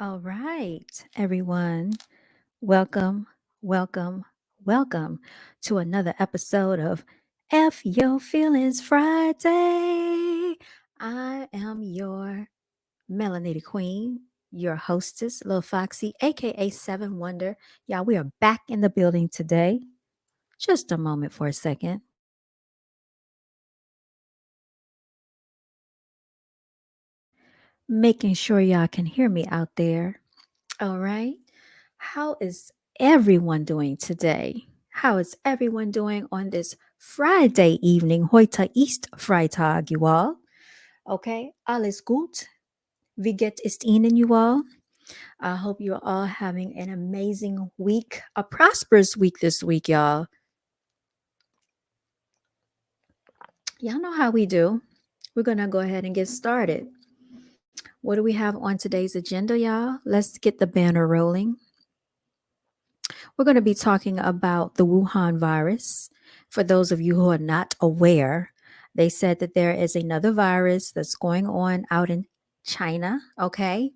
All right, everyone. Welcome, welcome, welcome to another episode of F Your Feelings Friday. I am your melanated queen, your hostess, Lil Foxy, aka Seven Wonder. Y'all, we are back in the building today. Just a moment for a second. Making sure y'all can hear me out there. All right. How is everyone doing today? How is everyone doing on this Friday evening? Heute ist Freitag, you all. Okay, alles gut. Wie geht es Ihnen, you all? I hope you're all having an amazing week, a prosperous week this week, y'all. Y'all know how we do. We're going to go ahead and get started. What do we have on today's agenda, y'all? Let's get the banner rolling. We're going to be talking about the Wuhan virus. For those of you who are not aware, they said that there is another virus that's going on out in China. Okay.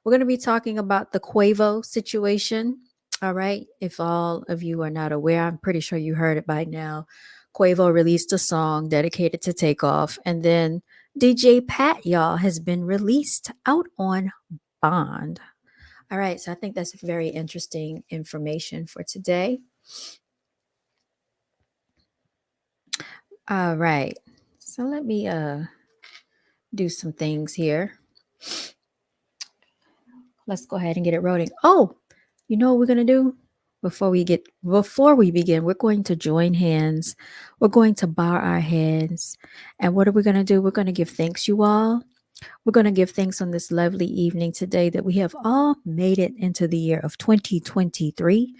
We're going to be talking about the Quavo situation. All right. If all of you are not aware, I'm pretty sure you heard it by now. Quavo released a song dedicated to Takeoff. And then DJ Pat, y'all, has been released out on bond. All right, so I think that's very interesting information for today. All right. So let me do some things here. Let's go ahead and get it rolling. Oh, you know what we're going to do? Before we begin, we're going to join hands. We're going to bow our heads. And what are we going to do? We're going to give thanks, you all. We're going to give thanks on this lovely evening today that we have all made it into the year of 2023.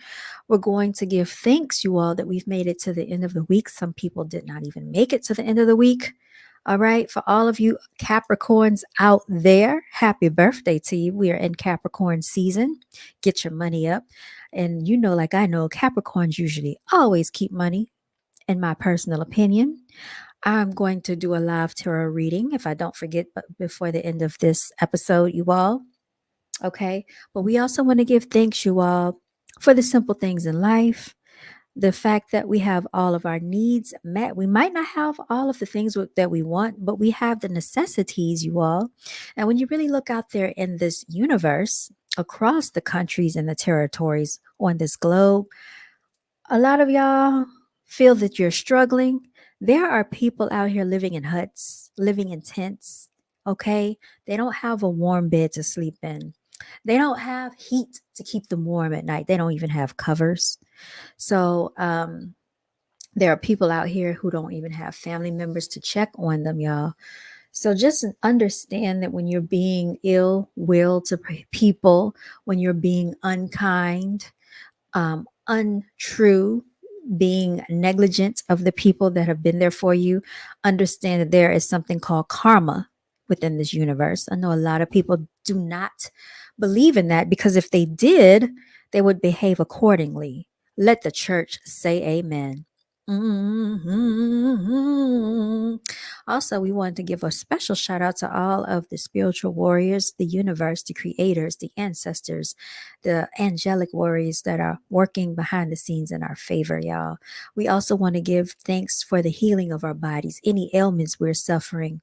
We're going to give thanks, you all, that we've made it to the end of the week. Some people did not even make it to the end of the week. All right. For all of you Capricorns out there, happy birthday to you. We are in Capricorn season. Get your money up. And you know, like I know, Capricorns usually always keep money, in my personal opinion. I'm going to do a live tarot reading if I don't forget before the end of this episode, you all. Okay. But we also want to give thanks, you all, for the simple things in life. The fact that we have all of our needs met. We might not have all of the things that we want, but we have the necessities, you all. And when you really look out there in this universe, across the countries and the territories on this globe, a lot of y'all feel that you're struggling. There are people out here living in huts, living in tents. Okay. They don't have a warm bed to sleep in. They don't have heat to keep them warm at night. They don't even have covers. So, there are people out here who don't even have family members to check on them, y'all. So just understand that when you're being ill will to people, when you're being unkind, untrue, being negligent of the people that have been there for you, understand that there is something called karma within this universe. I know a lot of people do not believe in that because if they did, they would behave accordingly. Let the church say amen. Mhm. Also, we wanted to give a special shout out to all of the spiritual warriors, the universe, the creators, the ancestors, the angelic warriors that are working behind the scenes in our favor, y'all. We also want to give thanks for the healing of our bodies, any ailments we're suffering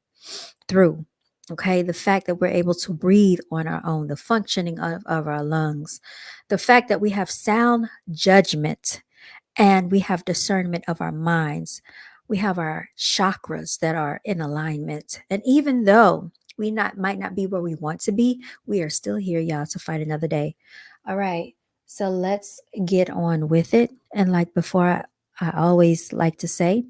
through. Okay, the fact that we're able to breathe on our own, the functioning of our lungs, the fact that we have sound judgment and we have discernment of our minds. We have our chakras that are in alignment. And even though we might not be where we want to be, we are still here, y'all, to fight another day. All right. So let's get on with it. And like before, I always like to say,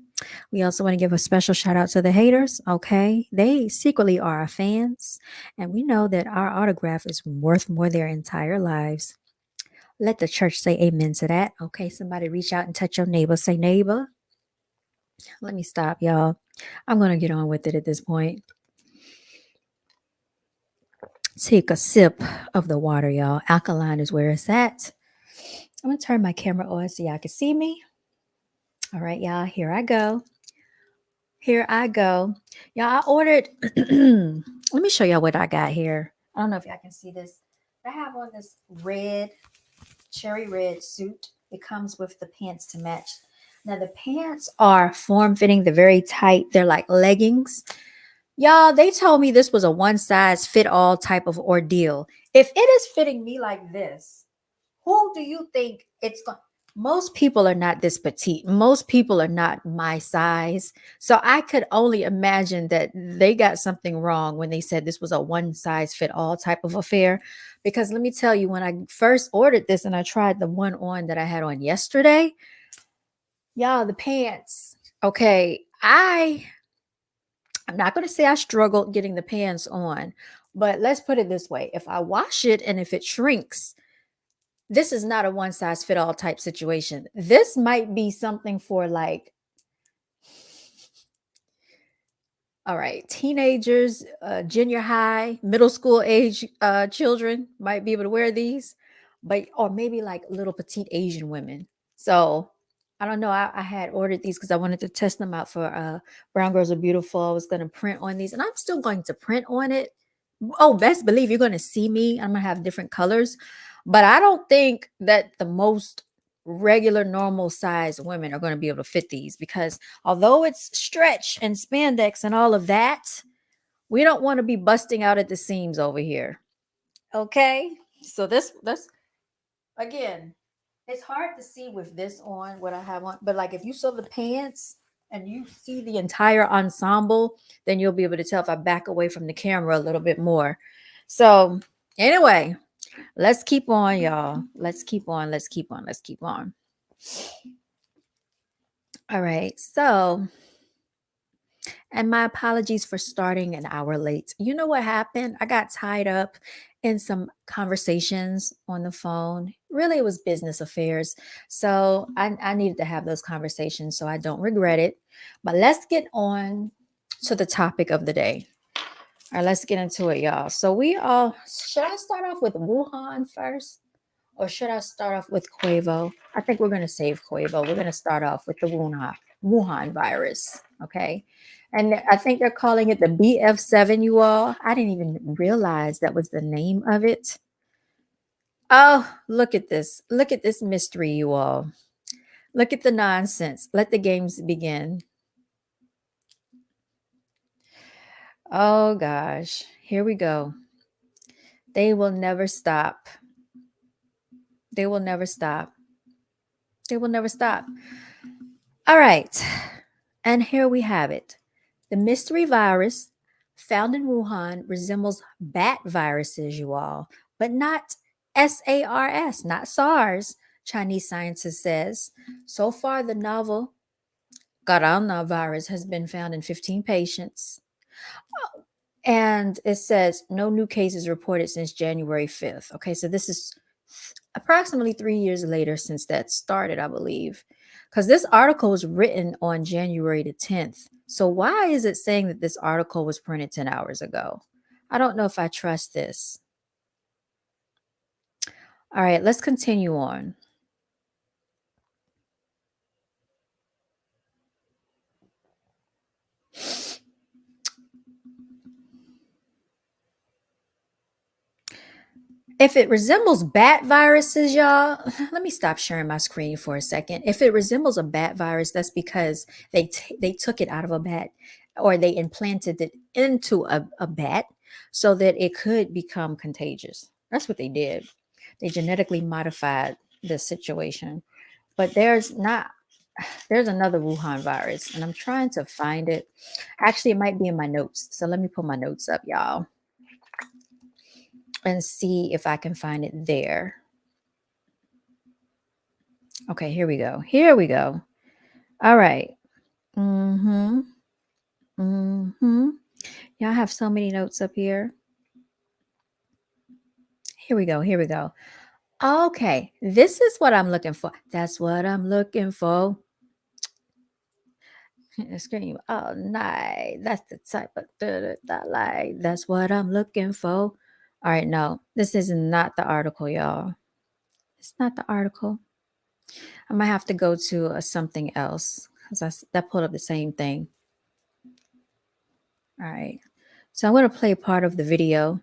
we also want to give a special shout out to the haters. Okay. They secretly are our fans. And we know that our autograph is worth more their entire lives. Let the church say amen to that. Okay, somebody reach out and touch your neighbor. Say, neighbor. Let me stop, y'all. I'm going to get on with it at this point. Take a sip of the water, y'all. Alkaline is where it's at. I'm going to turn my camera on so y'all can see me. All right, y'all, here I go. Here I go. Y'all, I ordered, let me show y'all what I got here. I don't know if y'all can see this. I have on this red, cherry red suit. It comes with the pants to match. Now the pants are form fitting, they're very tight. They're like leggings. Y'all, they told me this was a one size fit all type of ordeal. If it is fitting me like this, who do you think it's going? Most people are not this petite. Most people are not my size. So I could only imagine that they got something wrong when they said this was a one size fit all type of affair. Because let me tell you, when I first ordered this and I tried the one on that I had on yesterday, y'all, the pants. Okay, I'm not going to say I struggled getting the pants on, but let's put it this way. If I wash it and if it shrinks, this is not a one size fit all type situation. This might be something for like, all right, teenagers, junior high, middle school age children might be able to wear these, but or maybe like little petite Asian women. So I don't know. I had ordered these because I wanted to test them out for Brown Girls Are Beautiful. I was going to print on these, and I'm still going to print on it. Oh, best believe you're going to see me. I'm going to have different colors, but I don't think that the most regular, normal size women are going to be able to fit these because although it's stretch and spandex and all of that, we don't want to be busting out at the seams over here. Okay. So this again, it's hard to see with this on what I have on, but like if you saw the pants and you see the entire ensemble, then you'll be able to tell if I back away from the camera a little bit more. So anyway, let's keep on, y'all. Let's keep on. Let's keep on. Let's keep on. All right. So and my apologies for starting an hour late. You know what happened? I got tied up in some conversations on the phone. Really, it was business affairs. So I needed to have those conversations so I don't regret it. But let's get on to the topic of the day. All right, let's get into it, y'all. So we all, should I start off with Wuhan first? Or should I start off with Quavo? I think we're going to save Quavo. We're going to start off with the Wuhan virus. Okay. And I think they're calling it the BF7, you all. I didn't even realize that was the name of it. Oh, look at this. Look at this mystery, you all. Look at the nonsense. Let the games begin. Oh, gosh. Here we go. They will never stop. They will never stop. They will never stop. All right. And here we have it. The mystery virus found in Wuhan resembles bat viruses, you all, but not SARS, not SARS, Chinese scientists says. So far, the novel coronavirus has been found in 15 patients. And it says no new cases reported since January 5th. Okay, so this is approximately 3 years later since that started, I believe. Because this article was written on January the 10th. So why is it saying that this article was printed 10 hours ago? I don't know if I trust this. All right, let's continue on. If it resembles bat viruses, y'all, let me stop sharing my screen for a second. If it resembles a bat virus, that's because they took it out of a bat or they implanted it into a bat so that it could become contagious. That's what they did. They genetically modified the situation. But there's another Wuhan virus, and I'm trying to find it. Actually, it might be in my notes. So let me pull my notes up, y'all, and see if I can find it there. Okay, here we go. Here we go. All right. Mm-hmm. Mm-hmm. Y'all have so many notes up here. Here we go. Here we go. Okay. This is what I'm looking for. That's what I'm looking for. Scream all night. That's the type of that like. That's what I'm looking for. All right, no, this is not the article, y'all. It's not the article. I might have to go to something else because that pulled up the same thing. All right. So I'm going to play part of the video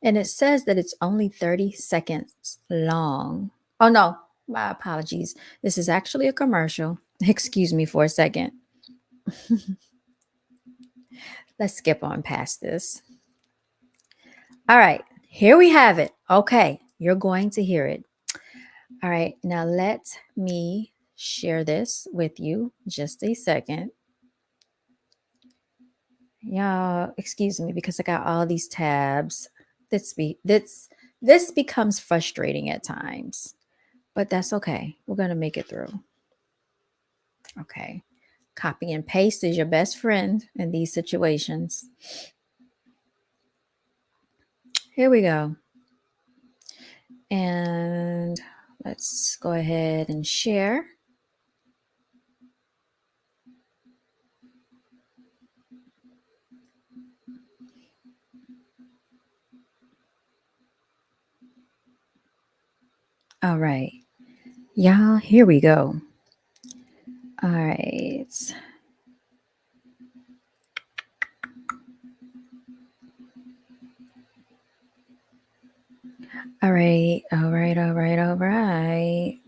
And it says that it's only 30 seconds long. Oh, no, my apologies. This is actually a commercial. Excuse me for a second. Let's skip on past this. All right, here we have it. Okay, you're going to hear it. All right, now let me share this with you. Just a second. Y'all, excuse me because I got all these tabs. This becomes frustrating at times, but that's okay. We're gonna make it through. Okay. Copy and paste is your best friend in these situations. Here we go. And let's go ahead and share. All right. Y'all, here we go. All right. All right. All right. All right. All right.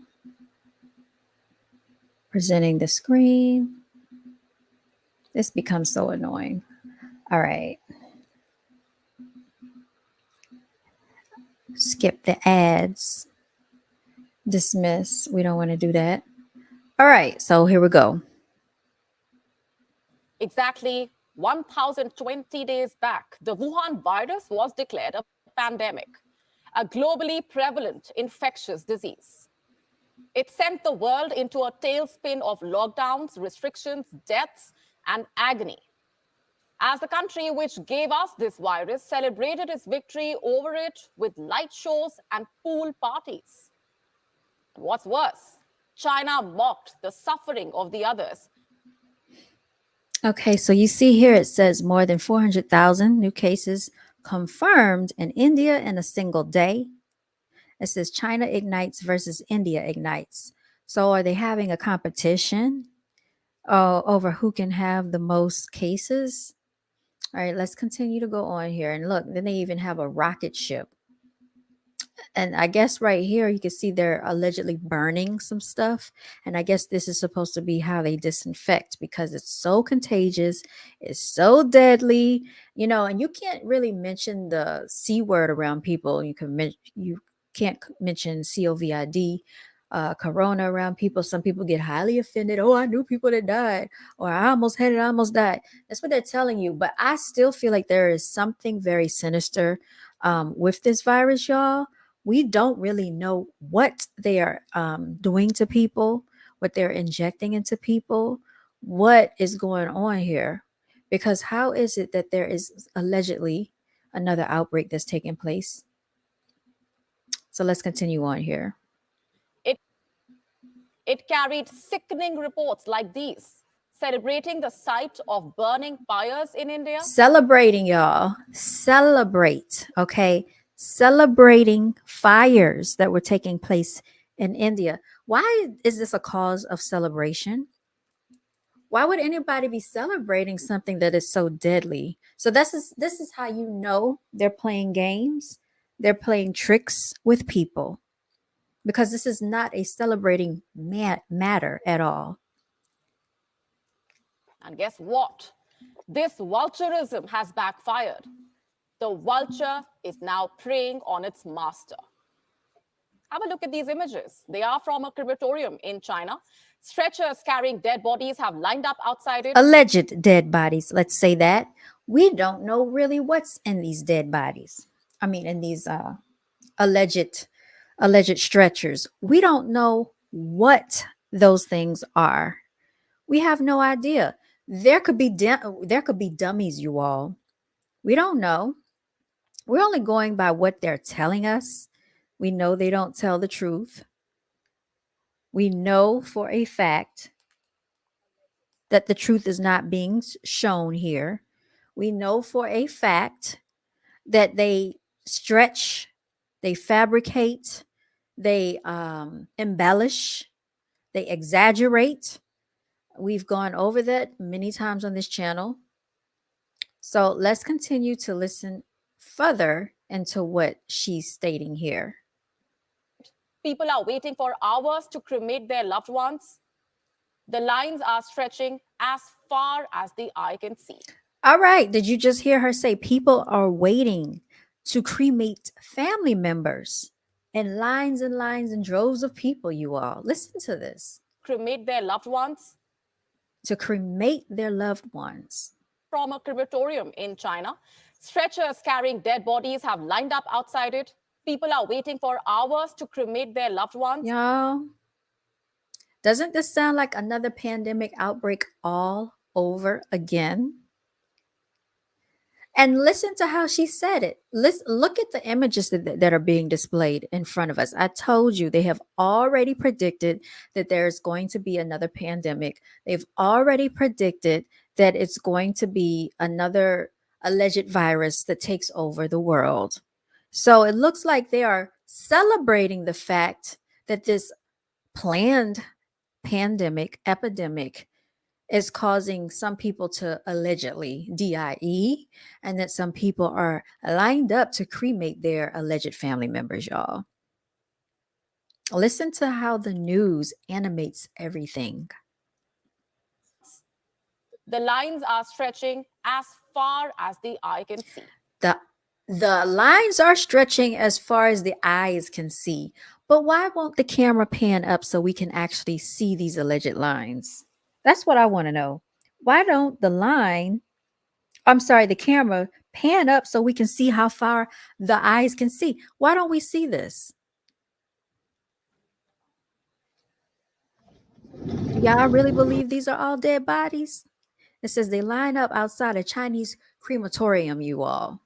Presenting the screen. This becomes so annoying. All right. Skip the ads. Dismiss. We don't want to do that. All right. So here we go. Exactly 1,020 days back, the Wuhan virus was declared a pandemic, a globally prevalent infectious disease. It sent the world into a tailspin of lockdowns, restrictions, deaths, and agony. As the country which gave us this virus celebrated its victory over it with light shows and pool parties. What's worse, China mocked the suffering of the others. Okay, so you see here it says more than 400,000 new cases confirmed in India in a single day. It says China ignites versus India ignites. So are they having a competition over who can have the most cases? All right, let's continue to go on here. And look, then they even have a rocket ship. And I guess right here you can see they're allegedly burning some stuff. And I guess this is supposed to be how they disinfect because it's so contagious, it's so deadly, and you can't really mention the C word around people. You can't mention COVID, corona around people. Some people get highly offended. Oh, I knew people that died, or I almost had it, I almost died. That's what they're telling you. But I still feel like there is something very sinister with this virus, y'all. We don't really know what they are doing to people, what they're injecting into people, what is going on here. Because how is it that there is allegedly another outbreak that's taking place? So let's continue on here. It, it carried sickening reports like these, celebrating the sight of burning pyres in India. Celebrating, y'all. Celebrate, okay? Celebrating fires that were taking place in India. Why is this a cause of celebration? Why would anybody be celebrating something that is so deadly? So this is how you know they're playing games. They're playing tricks with people because this is not a celebrating matter at all. And guess what? This vulturism has backfired. The vulture is now preying on its master. Have a look at these images. They are from a crematorium in China. Stretchers carrying dead bodies have lined up outside it. Alleged dead bodies, let's say that. We don't know really what's in these dead bodies. I mean, in these alleged stretchers. We don't know what those things are. We have no idea. There could be dummies, you all. We don't know. We're only going by what they're telling us. We know they don't tell the truth. We know for a fact that the truth is not being shown here. We know for a fact that they stretch, they fabricate, they embellish, they exaggerate. We've gone over that many times on this channel. So let's continue to listen further into what she's stating here. People are waiting for hours to cremate their loved ones. The lines are stretching as far as the eye can see. All right. Did you just hear her say people are waiting to cremate family members? And lines and droves of people, you all. Listen to this. Cremate their loved ones To cremate their loved ones. from a crematorium in China. Stretchers carrying dead bodies have lined up outside it. People are waiting for hours to cremate their loved ones. Y'all, doesn't this sound like another pandemic outbreak all over again? And listen to how she said it. Look at the images that are being displayed in front of us. I told you they have already predicted that there's going to be another pandemic. They've already predicted that it's going to be another alleged virus that takes over the world. So it looks like they are celebrating the fact that this planned pandemic, epidemic, is causing some people to allegedly DIE, and that some people are lined up to cremate their alleged family members, y'all. Listen to how the news animates everything. The lines are stretching as far as the eye can see. The the lines are stretching as far as the eyes can see. But why won't the camera pan up so we can actually see these alleged lines? That's what I want to know. Why don't the camera pan up so we can see how far the eyes can see? Why don't we see this? Do y'all really believe these are all dead bodies? It says they line up outside a Chinese crematorium, you all.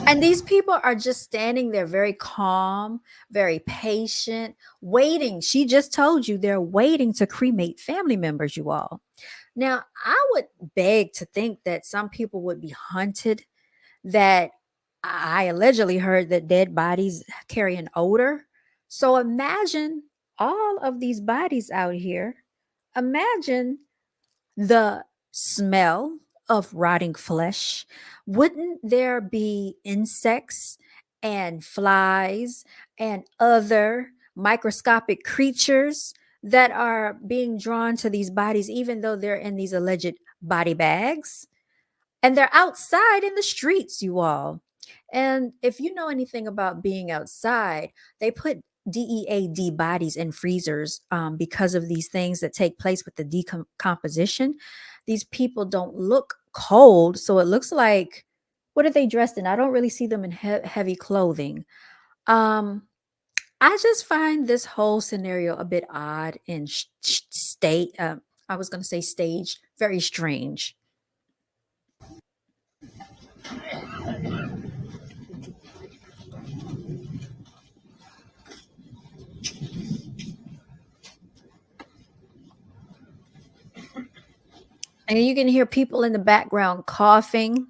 And these people are just standing there very calm, very patient, waiting. She just told you they're waiting to cremate family members, you all. Now, I would beg to think that some people would be hunted, that I allegedly heard that dead bodies carry an odor. So imagine all of these bodies out here. Imagine the smell of rotting flesh. Wouldn't there be insects and flies and other microscopic creatures that are being drawn to these bodies, even though they're in these alleged body bags? And they're outside in the streets, you all. And if you know anything about being outside, they put DEAD bodies in freezers because of these things that take place with the decomposition. These people don't look cold. So it looks like, what are they dressed in? I don't really see them in heavy clothing. Um, I just find this whole scenario a bit odd and state. I was going to say staged, very strange. And you can hear people in the background coughing.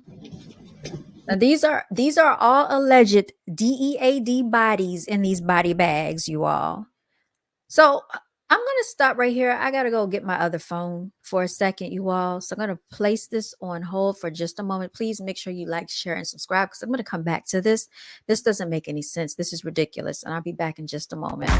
Now these are all alleged DEAD bodies in these body bags, you all. So I'm gonna stop right here. I gotta go get my other phone for a second, you all. So I'm gonna place this on hold for just a moment. Please make sure you like, share, and subscribe because I'm gonna come back to this. This doesn't make any sense. This is ridiculous, and I'll be back in just a moment.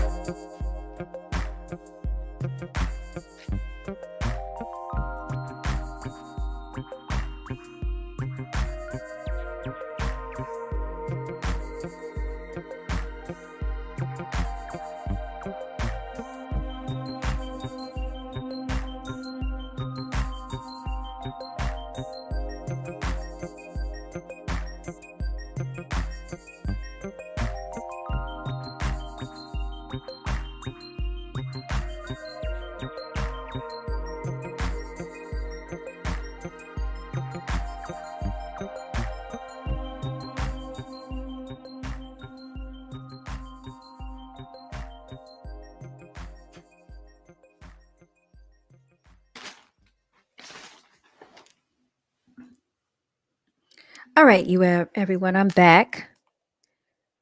All right, everyone, I'm back.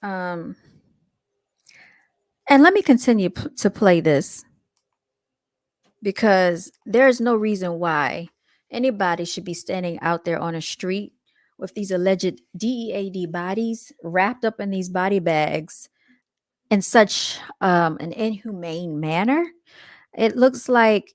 Um, and let me continue to play this because there's no reason why Anybody should be standing out there on a street with these alleged DEAD bodies wrapped up in these body bags in such an inhumane manner. It looks like,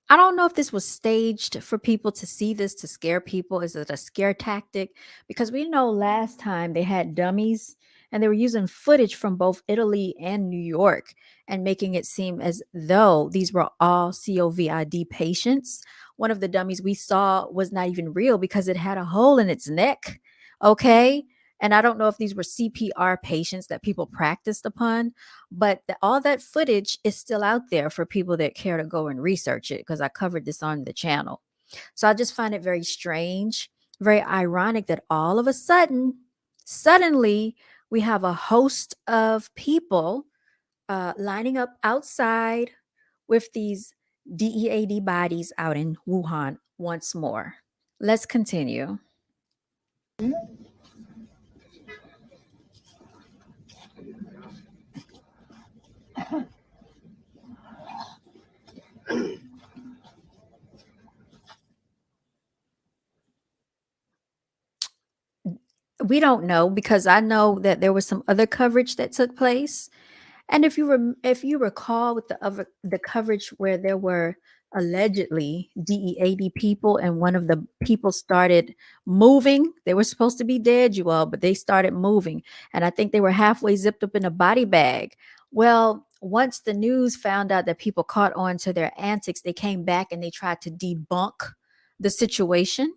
I don't know if this was staged for people to see this to scare people. Is it a scare tactic? Because we know last time they had dummies and they were using footage from both Italy and New York and making it seem as though these were all COVID patients. One of the dummies we saw was not even real because it had a hole in its neck. Okay. And I don't know if these were CPR patients that people practiced upon, but all that footage is still out there for people that care to go and research it because I covered this on the channel. So I just find it very strange, very ironic that all of a suddenly, we have a host of people lining up outside with these DEAD bodies out in Wuhan once more. Let's continue. We don't know because I know that there was some other coverage that took place. And if you recall with the coverage where there were allegedly DEAD people and one of the people started moving, they were supposed to be dead, you all, but they started moving, and I think they were halfway zipped up in a body bag. Well, once the news found out that people caught on to their antics, they came back and they tried to debunk the situation.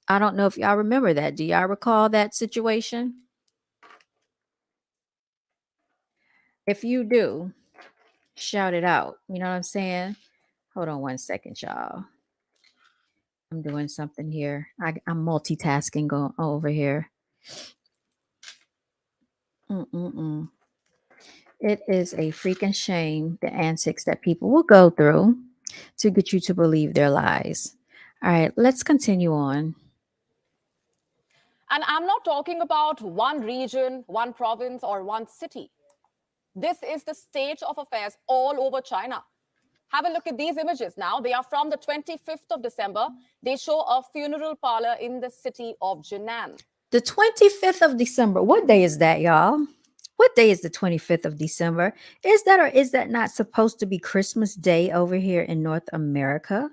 I don't know if y'all remember that. Do y'all recall that situation? If you do, shout it out. You know what I'm saying? Hold on one second, y'all. I'm doing something here. I'm multitasking going over here. Mm-mm-mm. It is a freaking shame the antics that people will go through to get you to believe their lies. All right, let's continue on. And I'm not talking about one region, one province, or one city. This is the state of affairs all over China. Have a look at these images now. They are from the 25th of December. They show a funeral parlor in the city of Jinan. The 25th of December. What day is that, y'all? What day is the 25th of December? Is that or is that not supposed to be Christmas Day over here in North America?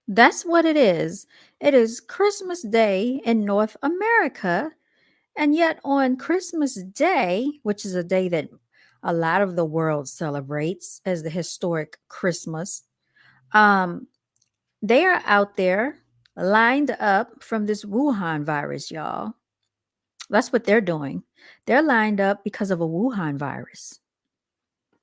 That's what it is. It is Christmas Day in North America. And yet, on Christmas Day, which is a day that a lot of the world celebrates as the historic Christmas, um, they are out there lined up from this Wuhan virus, y'all. That's what they're doing. They're lined up because of a Wuhan virus.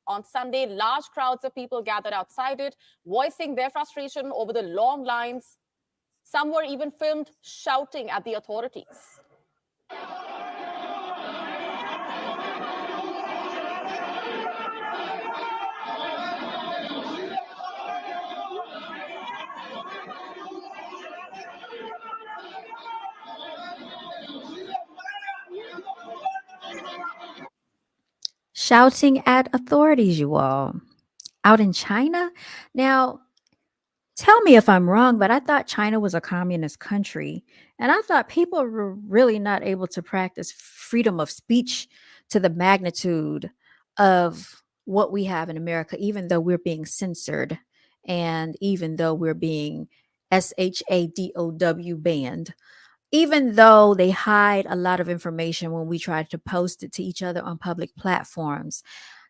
On Sunday, large crowds of people gathered outside it, voicing their frustration over the long lines. Some were even filmed shouting at the authorities. Shouting at authorities, you all. Out in China? Now, tell me if I'm wrong, but I thought China was a communist country. And I thought people were really not able to practice freedom of speech to the magnitude of what we have in America, even though we're being censored and even though we're being SHADOW banned. Even though they hide a lot of information when we try to post it to each other on public platforms,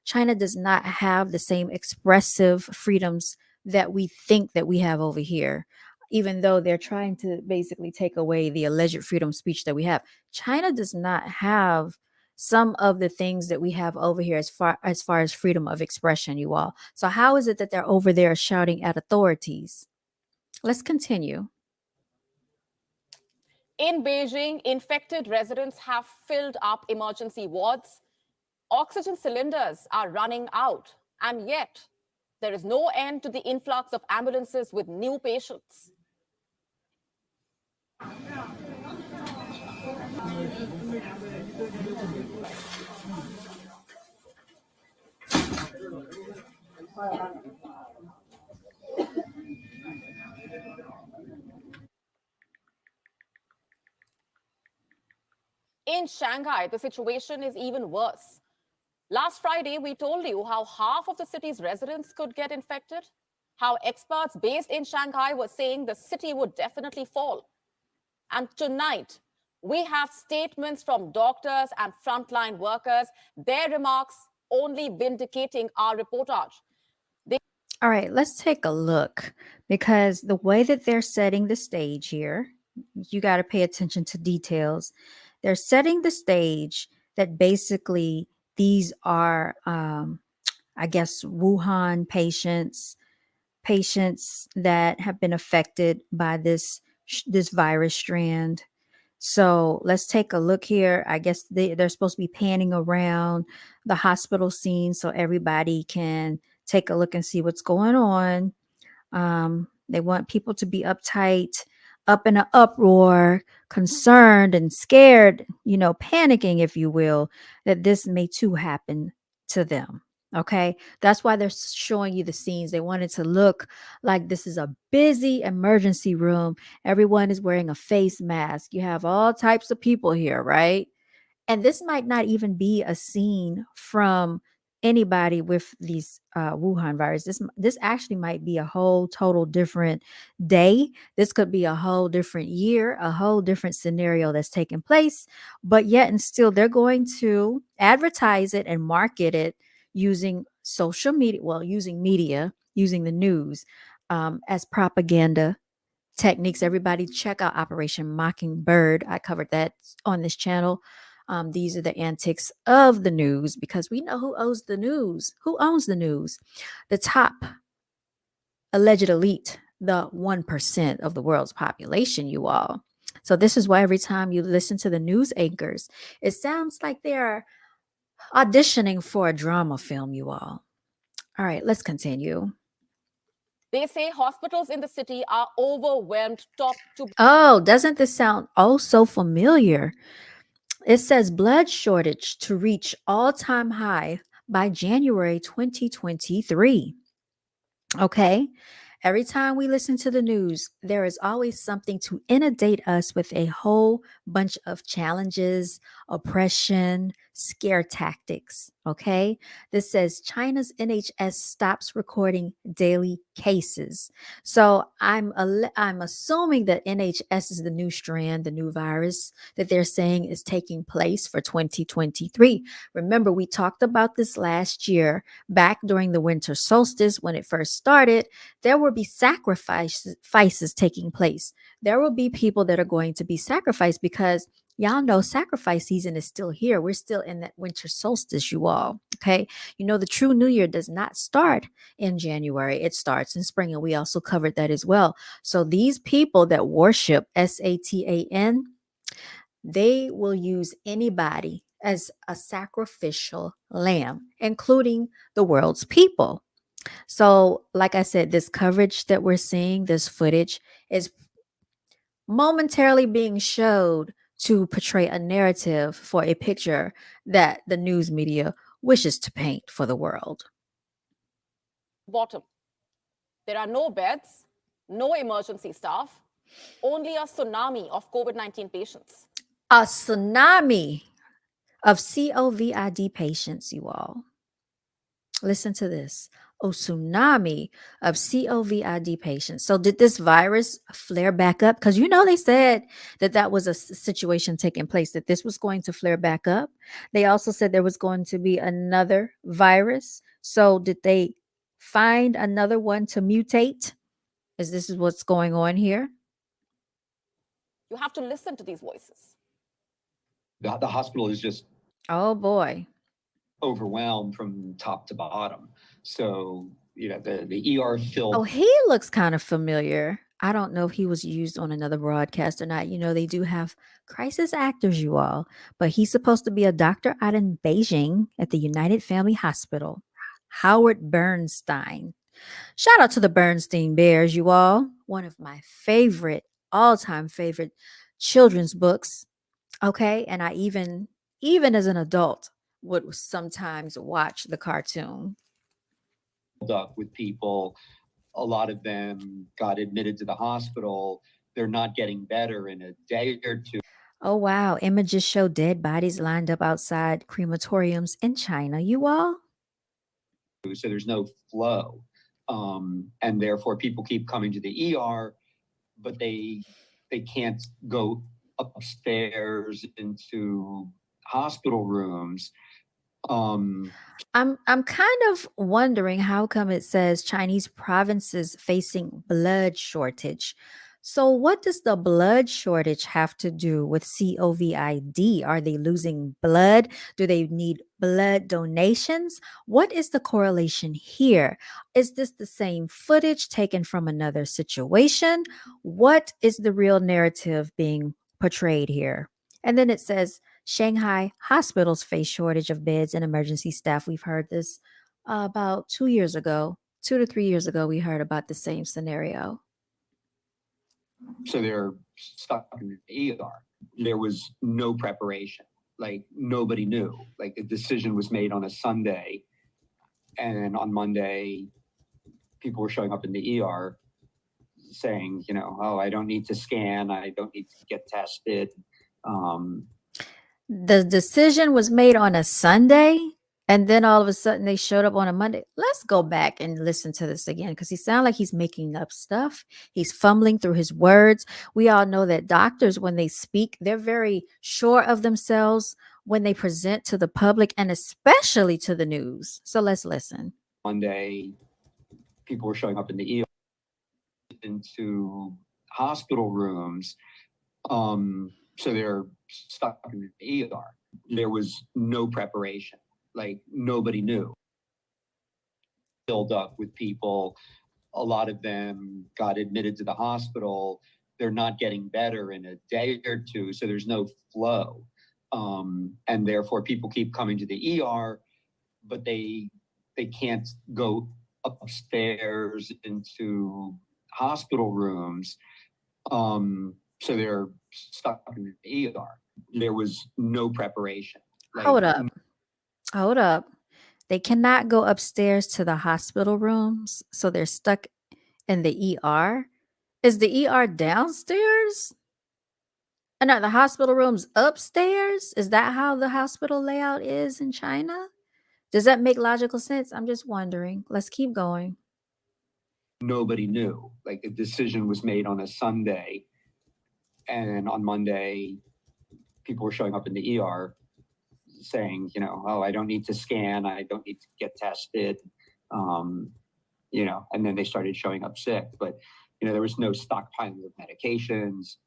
China does not have the same expressive freedoms that we think that we have over here. Even though they're trying to basically take away the alleged freedom of speech that we have, China does not have some of the things that we have over here as far as freedom of expression, you all. So how is it that they're over there shouting at authorities? Let's continue. In Beijing, infected residents have filled up emergency wards. Oxygen cylinders are running out, and yet there is no end to the influx of ambulances with new patients. In Shanghai, the situation is even worse. Last Friday, we told you how half of the city's residents could get infected, how experts based in Shanghai were saying the city would definitely fall. And tonight, we have statements from doctors and frontline workers, their remarks only vindicating our reportage. All right, let's take a look because the way that they're setting the stage here, you got to pay attention to details. They're setting the stage that basically these are, I guess, Wuhan patients that have been affected by this virus strand. So let's take a look here. I guess they're supposed to be panning around the hospital scene so everybody can take a look and see what's going on. They want people to be uptight, up in an uproar, concerned and scared, panicking, if you will, that this may too happen to them. Okay. That's why they're showing you the scenes. They want it to look like this is a busy emergency room. Everyone is wearing a face mask. You have all types of people here, right? And this might not even be a scene from anybody with these Wuhan virus. This actually might be a whole total different day. This could be a whole different year, a whole different scenario that's taking place. But yet and still, they're going to advertise it and market it using social media. Well, using media, using the news as propaganda techniques. Everybody check out Operation Mockingbird. I covered that on this channel. These are the antics of the news because we know who owns the news. Who owns the news? The top alleged elite, the 1% of the world's population, you all. So, this is why every time you listen to the news anchors, it sounds like they're auditioning for a drama film, you all. All right, let's continue. They say hospitals in the city are overwhelmed top to. Oh, doesn't this sound oh so familiar? It says blood shortage to reach all time high by January 2023. Okay. Every time we listen to the news, there is always something to inundate us with a whole bunch of challenges, oppression, scare tactics. Okay. This says China's NHS stops recording daily cases. So I'm assuming that NHS is the new strand, the new virus that they're saying is taking place for 2023. Remember, we talked about this last year back during the winter solstice when it first started. There will be sacrifices taking place. There will be people that are going to be sacrificed because y'all know sacrifice season is still here. We're still in that winter solstice, you all. Okay. The true new year does not start in January, it starts in spring. And we also covered that as well. So these people that worship Satan, they will use anybody as a sacrificial lamb, including the world's people. So, like I said, this coverage that we're seeing, this footage, is momentarily being showed to portray a narrative for a picture that the news media wishes to paint for the world. Bottom. There are no beds, no emergency staff, only a tsunami of COVID-19 patients. A tsunami of COVID patients, you all. Listen to this. A tsunami of COVID patients. So, did this virus flare back up? Because they said that that was a situation taking place, that this was going to flare back up. They also said there was going to be another virus. So, did they find another one to mutate? Is what's going on here? You have to listen to these voices. The hospital is just Oh boy. overwhelmed from top to bottom. So, the ER Oh, filled. he looks kind of familiar. I don't know if he was used on another broadcast or not. They do have crisis actors, you all, but he's supposed to be a doctor out in Beijing at the United Family Hospital. Howard Bernstein. Shout out to the Bernstein Bears, you all. One of my all time favorite children's books. Okay. And I even as an adult, would sometimes watch the cartoon. up with people. A lot of them got admitted to the hospital. They're not getting better in a day or two. Oh, wow. Images show dead bodies lined up outside crematoriums in China, you all. So there's no flow. And therefore people keep coming to the ER, but they can't go upstairs into hospital rooms. I'm kind of wondering how come it says Chinese provinces facing blood shortage. So what does the blood shortage have to do with COVID? Are they losing blood? Do they need blood donations? What is the correlation here? Is this the same footage taken from another situation? What is the real narrative being portrayed here? And then it says Shanghai hospitals face shortage of beds and emergency staff. We've heard this about 2 years ago, 2 to 3 years ago. We heard about the same scenario. So they're stuck in the ER. There was no preparation. Like nobody knew. Like a decision was made on a Sunday, and on Monday, people were showing up in the ER saying, oh, I don't need to scan. I don't need to get tested. The decision was made on a Sunday, and then all of a sudden they showed up on a Monday. Let's go back and listen to this again because he sounds like he's making up stuff. He's fumbling through his words. We all know that doctors, when they speak, they're very sure of themselves when they present to the public and especially to the news. So let's listen. Monday, people were showing up in the ER into hospital rooms. So they're stuck in the ER. There was no preparation. Like nobody knew. Filled up with people. A lot of them got admitted to the hospital. They're not getting better in a day or two. So there's no flow. And therefore people keep coming to the ER, but they can't go upstairs into hospital rooms. So they're stuck in the ER. There was no preparation. Like, Hold up. They cannot go upstairs to the hospital rooms, so they're stuck in the ER. Is the ER downstairs? And are the hospital rooms upstairs? Is that how the hospital layout is in China? Does that make logical sense? I'm just wondering. Let's keep going. Nobody knew. Like a decision was made on a Sunday, and on Monday, people were showing up in the ER saying, oh, I don't need to scan. I don't need to get tested. And then they started showing up sick. But, there was no stockpiling of medications.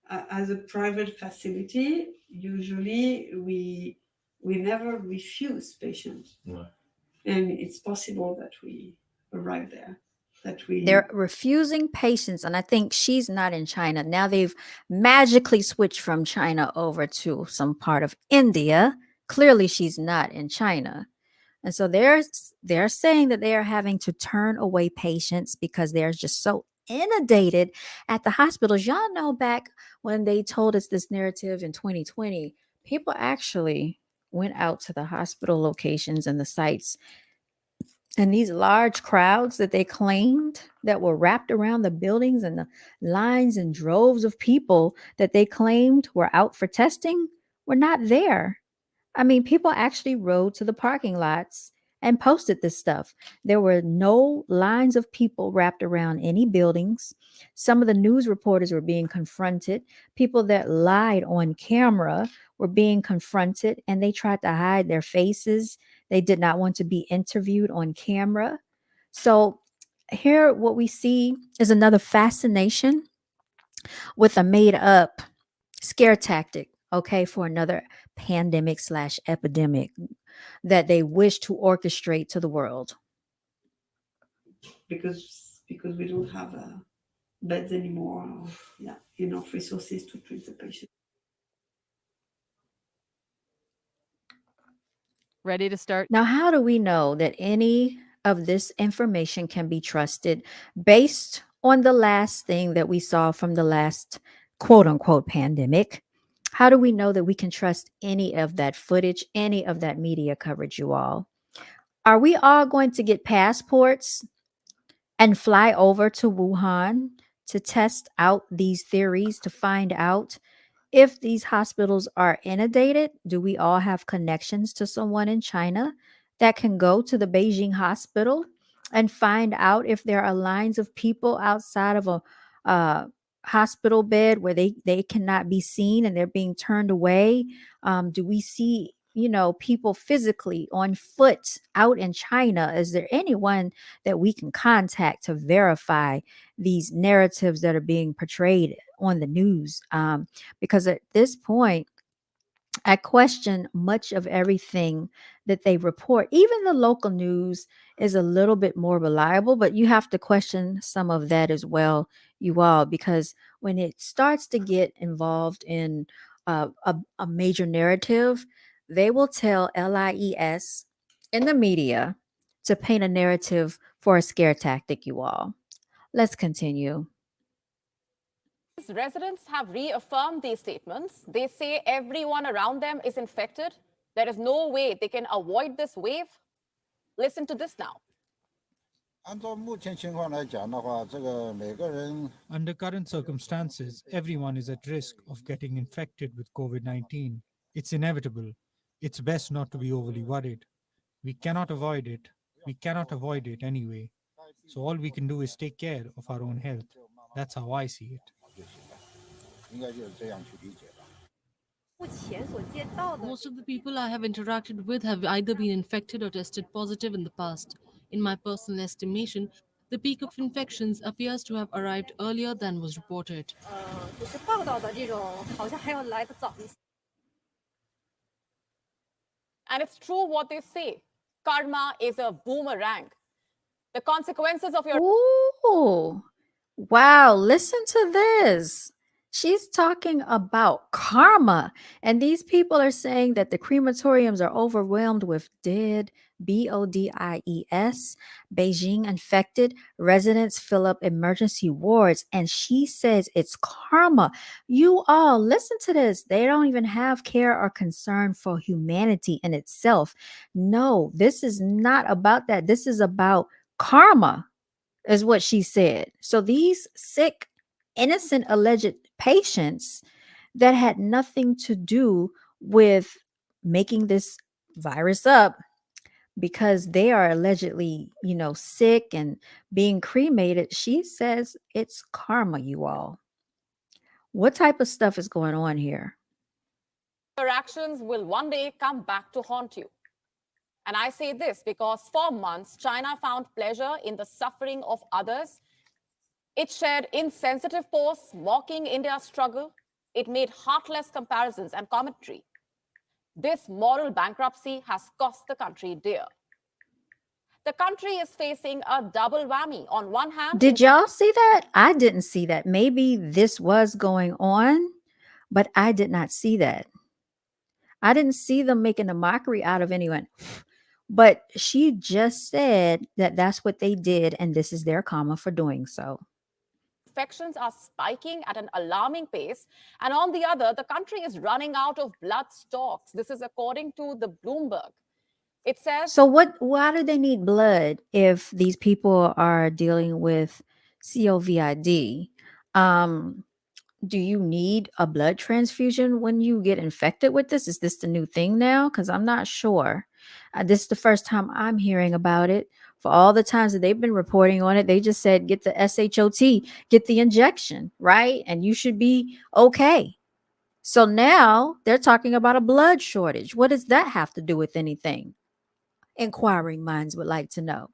As a private facility, usually we never refuse patients. Right. And it's possible that we arrive there. They're refusing patients, and I think she's not in China. Now they've magically switched from China over to some part of India. Clearly she's not in China. And so they're saying that they are having to turn away patients because they're just so inundated at the hospitals. Y'all know back when they told us this narrative in 2020, people actually went out to the hospital locations and the sites, and these large crowds that they claimed that were wrapped around the buildings and the lines and droves of people that they claimed were out for testing were not there. I mean, people actually rode to the parking lots and posted this stuff. There were no lines of people wrapped around any buildings. Some of the news reporters were being confronted. People that lied on camera were being confronted, and they tried to hide their faces. They did not want to be interviewed on camera. So here, what we see is another fascination with a made up scare tactic, okay, for another pandemic slash epidemic that they wish to orchestrate to the world. Because we don't have beds anymore, or, enough resources to treat the patient. Ready to start? Now, how do we know that any of this information can be trusted based on the last thing that we saw from the last quote unquote pandemic? How do we know that we can trust any of that footage, any of that media coverage, you all? Are we all going to get passports and fly over to Wuhan to test out these theories to find out if these hospitals are inundated? Do we all have connections to someone in China that can go to the Beijing hospital and find out if there are lines of people outside of a uh, hospital bed where they cannot be seen and they're being turned away? Do we see, people physically on foot out in China? Is there anyone that we can contact to verify these narratives that are being portrayed on the news? Because at this point, I question much of everything that they report. Even the local news is a little bit more reliable, but you have to question some of that as well, you all, because when it starts to get involved in a major narrative, they will tell LIES in the media to paint a narrative for a scare tactic, you all. Let's continue. Residents have reaffirmed these statements. They say everyone around them is infected. There is no way they can avoid this wave. Listen to this now. Under current circumstances, everyone is at risk of getting infected with COVID 19. It's inevitable. It's best not to be overly worried. We cannot avoid it. We cannot avoid it anyway. So all we can do is take care of our own health. That's how I see it. Most of the people I have interacted with have either been infected or tested positive in the past. In my personal estimation, the peak of infections appears to have arrived earlier than was reported. And it's true what they say. Karma is a boomerang. The consequences of your Ooh, wow. Listen to this. She's talking about karma. And these people are saying that the crematoriums are overwhelmed with dead, BODIES, Beijing infected residents fill up emergency wards. And she says it's karma. You all listen to this. They don't even have care or concern for humanity in itself. No, this is not about that. This is about karma, is what she said. So these sick, innocent, alleged patients that had nothing to do with making this virus up, because they are allegedly, sick and being cremated, she says it's karma, you all. What type of stuff is going on here? actions will one day come back to haunt you. And I say this because for months, China found pleasure in the suffering of others. It shared insensitive posts mocking India's struggle. It made heartless comparisons and commentary. This moral bankruptcy has cost the country dear. The country is facing a double whammy. On one hand, Did y'all see that? I didn't see that. Maybe this was going on, but I did not see that. I didn't see them making a mockery out of anyone. But she just said that that's what they did, and this is their karma for doing so. infections are spiking at an alarming pace. And on the other, the country is running out of blood stocks. This is according to the Bloomberg. It says, So why do they need blood if these people are dealing with COVID? Do you need a blood transfusion when you get infected with this? Is this the new thing now? Because I'm not sure. This is the first time I'm hearing about it. For all the times that they've been reporting on it, they just said get the SHOT, get the injection, right? And you should be okay. So now they're talking about a blood shortage. What does that have to do with anything? Inquiring minds would like to know.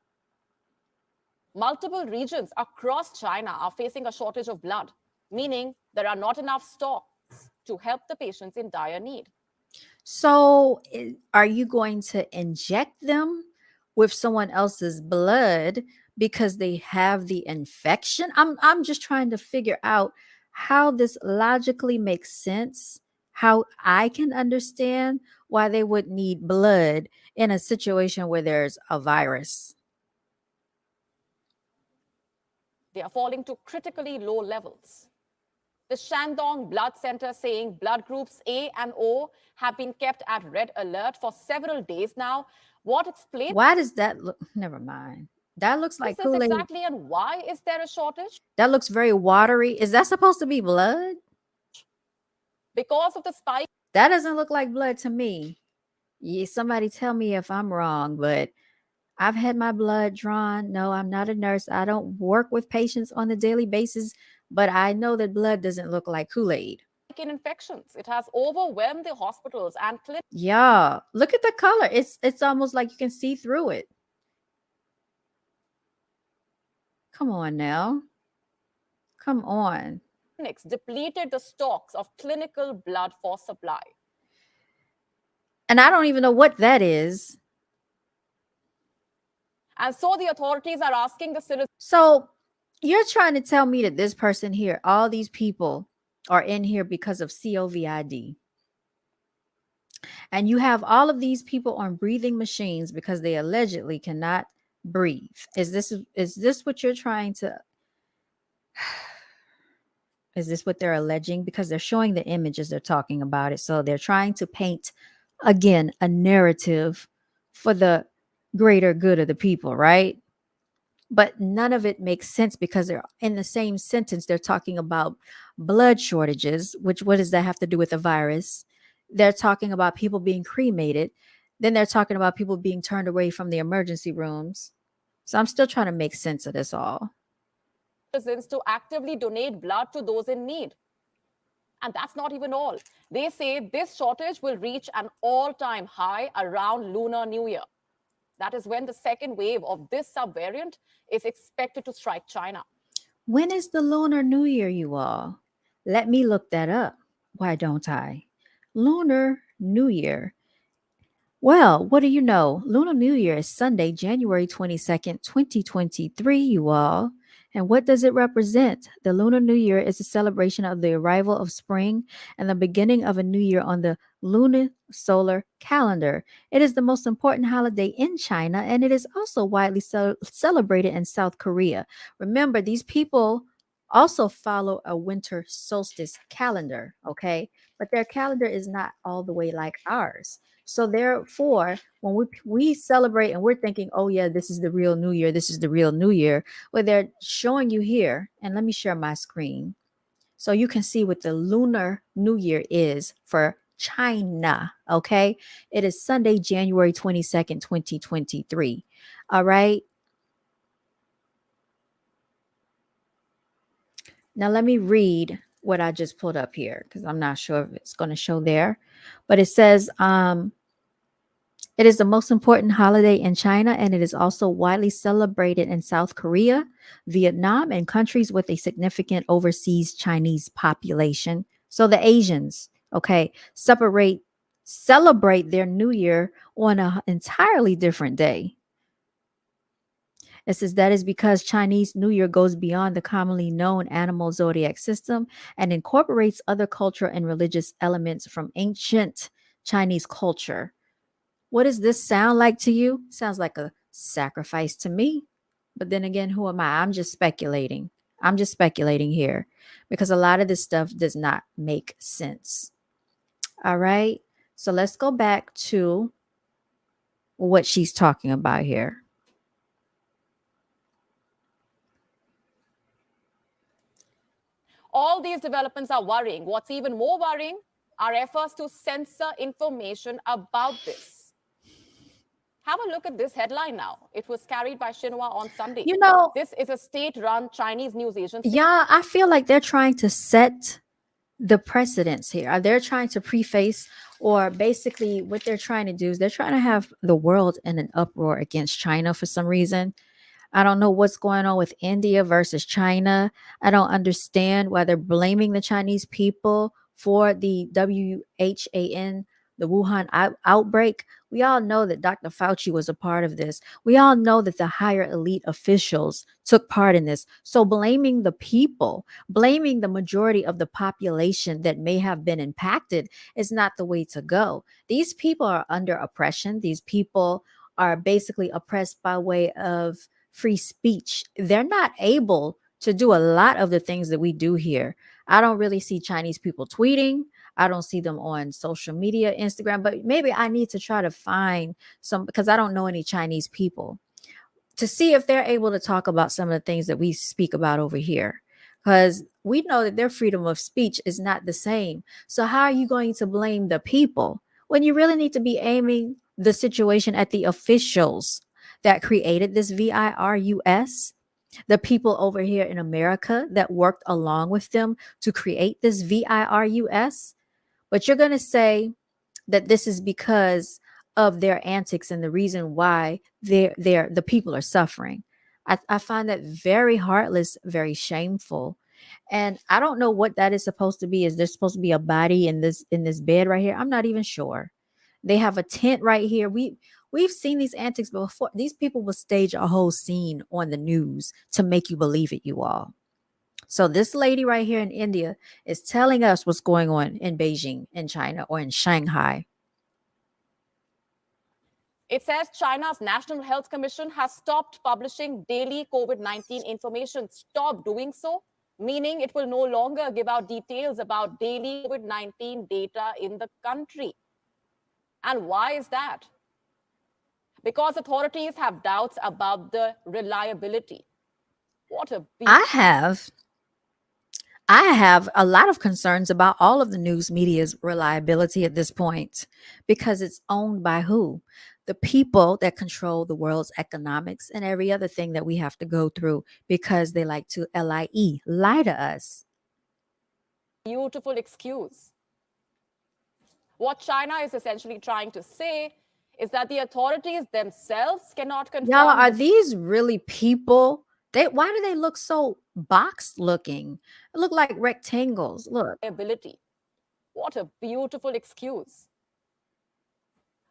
multiple regions across China are facing a shortage of blood, meaning there are not enough stocks to help the patients in dire need. So, are you going to inject them with someone else's blood because they have the infection? I'm just trying to figure out how this logically makes sense, how I can understand why they would need blood in a situation where there's a virus. They are falling to critically low levels. The Shandong Blood Center saying blood groups A and O have been kept at red alert for several days now. What explains Why does that look? Never mind. That looks like this Kool-Aid. exactly, and why is there a shortage? That looks very watery. Is that supposed to be blood? Because of the spike That doesn't look like blood to me. Yeah, somebody tell me if I'm wrong, but I've had my blood drawn. No, I'm not a nurse. I don't work with patients on a daily basis, but I know that blood doesn't look like Kool-Aid. in infections. It has overwhelmed the hospitals and clinics. Yeah, look at the color. It's almost like you can see through it. Come on now. Come on. Depleted the stocks of clinical blood for supply. And I don't even know what that is. And so the authorities are asking the citizens. So you're trying to tell me that this person here, all these people are in here because of COVID. And you have all of these people on breathing machines because they allegedly cannot breathe. Is this what you're trying to is this what they're alleging? Because they're showing the images, they're talking about it. So they're trying to paint again a narrative for the greater good of the people, right? But none of it makes sense because they're in the same sentence. They're talking about blood shortages, which what does that have to do with the virus? They're talking about people being cremated. Then they're talking about people being turned away from the emergency rooms. So I'm still trying to make sense of this all. To actively donate blood to those in need. And that's not even all. They say this shortage will reach an all-time high around Lunar New Year. That is when the second wave of this subvariant is expected to strike China. When is the Lunar New Year, you all? Let me look that up. Why don't I? Lunar New Year. Well, what do you know? Lunar New Year is Sunday, January 22nd, 2023, you all. And what does it represent? The Lunar New Year is a celebration of the arrival of spring and the beginning of a new year on the lunar solar calendar. It is the most important holiday in China, and it is also widely celebrated in South Korea. Remember, these people also follow a winter solstice calendar, okay? But their calendar is not all the way like ours. So therefore, when we celebrate and we're thinking, oh yeah, this is the real New Year, this is the real New Year, well, they're showing you here, and let me share my screen so you can see what the Lunar New Year is for China. Okay, it is Sunday, January 22nd, 2023. All right. Now let me read what I just pulled up here because I'm not sure if it's going to show there, but it says it is the most important holiday in China, and it is also widely celebrated in South Korea, Vietnam, and countries with a significant overseas Chinese population. So the Asians, okay, celebrate their New Year on an entirely different day. It says that is because Chinese New Year goes beyond the commonly known animal zodiac system and incorporates other cultural and religious elements from ancient Chinese culture. What does this sound like to you? Sounds like a sacrifice to me. But then again, who am I? I'm just speculating. I'm just speculating here because a lot of this stuff does not make sense. All right. So let's go back to what she's talking about here. All these developments are worrying. What's even more worrying are efforts to censor information about this. Have a look at this headline now. It was carried by Xinhua on Sunday. You know, this is a state-run Chinese news agency. Yeah, I feel like they're trying to set the precedents here. They're trying to preface, or basically what they're trying to do is they're trying to have the world in an uproar against China for some reason. I don't know what's going on with India versus China. I don't understand why they're blaming the Chinese people for the WHAN, the Wuhan outbreak. We all know that Dr. Fauci was a part of this. We all know that the higher elite officials took part in this. So blaming the people, blaming the majority of the population that may have been impacted is not the way to go. These people are under oppression. These people are basically oppressed by way of free speech. They're not able to do a lot of the things that we do here. I don't really see Chinese people tweeting. I don't see them on social media, Instagram, but maybe I need to try to find some because I don't know any Chinese people to see if they're able to talk about some of the things that we speak about over here. Because we know that their freedom of speech is not the same. So, how are you going to blame the people when you really need to be aiming the situation at the officials that created this virus? The people over here in America that worked along with them to create this virus. But you're going to say that this is because of their antics and the reason why the people are suffering. I find that very heartless, very shameful. And I don't know what that is supposed to be. Is there supposed to be a body in this bed right here? I'm not even sure. They have a tent right here. We've seen these antics before. These people will stage a whole scene on the news to make you believe it, you all. So this lady right here in India is telling us what's going on in Beijing, in China, or in Shanghai. It says China's National Health Commission has stopped publishing daily COVID 19 information. Stop doing so, meaning it will no longer give out details about daily COVID 19 data in the country. And why is that? Because authorities have doubts about the reliability. What a I have I have a lot of concerns about all of the news media's reliability at this point because it's owned by who? The people that control the world's economics and every other thing that we have to go through because they like to lie to us. beautiful excuse. What China is essentially trying to say is that the authorities themselves cannot Y'all, confirm are the these really people? Why do they look so box looking? It look like rectangles. Look. reliability. What a beautiful excuse.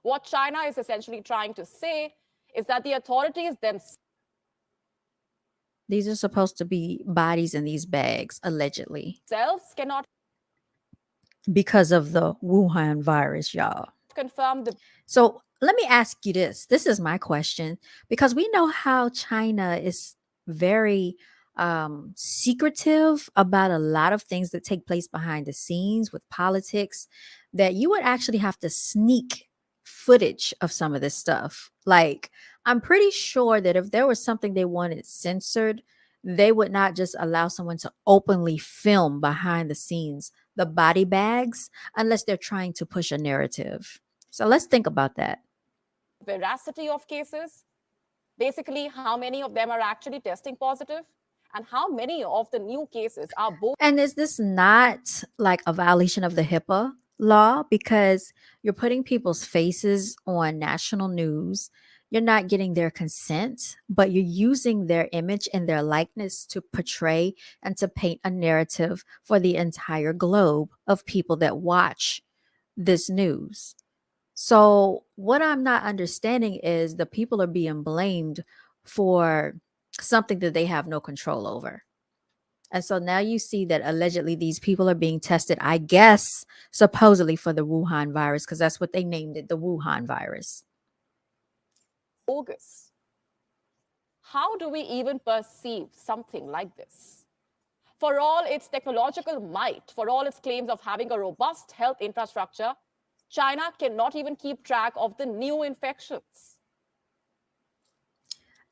What China is essentially trying to say is that the authorities These are supposed to be bodies in these bags, allegedly, themselves cannot because of the Wuhan virus, y'all. confirm the So let me ask you this. This is my question because we know how China is very secretive about a lot of things that take place behind the scenes with politics, that you would actually have to sneak footage of some of this stuff. Like, I'm pretty sure that if there was something they wanted censored, they would not just allow someone to openly film behind the scenes the body bags unless they're trying to push a narrative. So let's think about that. veracity of cases, basically how many of them are actually testing positive, and how many of the new cases are both And is this not like a violation of the HIPAA law? Because you're putting people's faces on national news. You're not getting their consent, but you're using their image and their likeness to portray and to paint a narrative for the entire globe of people that watch this news. So, what I'm not understanding is the people are being blamed for something that they have no control over. And so now you see that allegedly these people are being tested, I guess, supposedly for the Wuhan virus, because that's what they named it, the Wuhan virus. bogus. How do we even perceive something like this? For all its technological might, for all its claims of having a robust health infrastructure, China cannot even keep track of the new infections.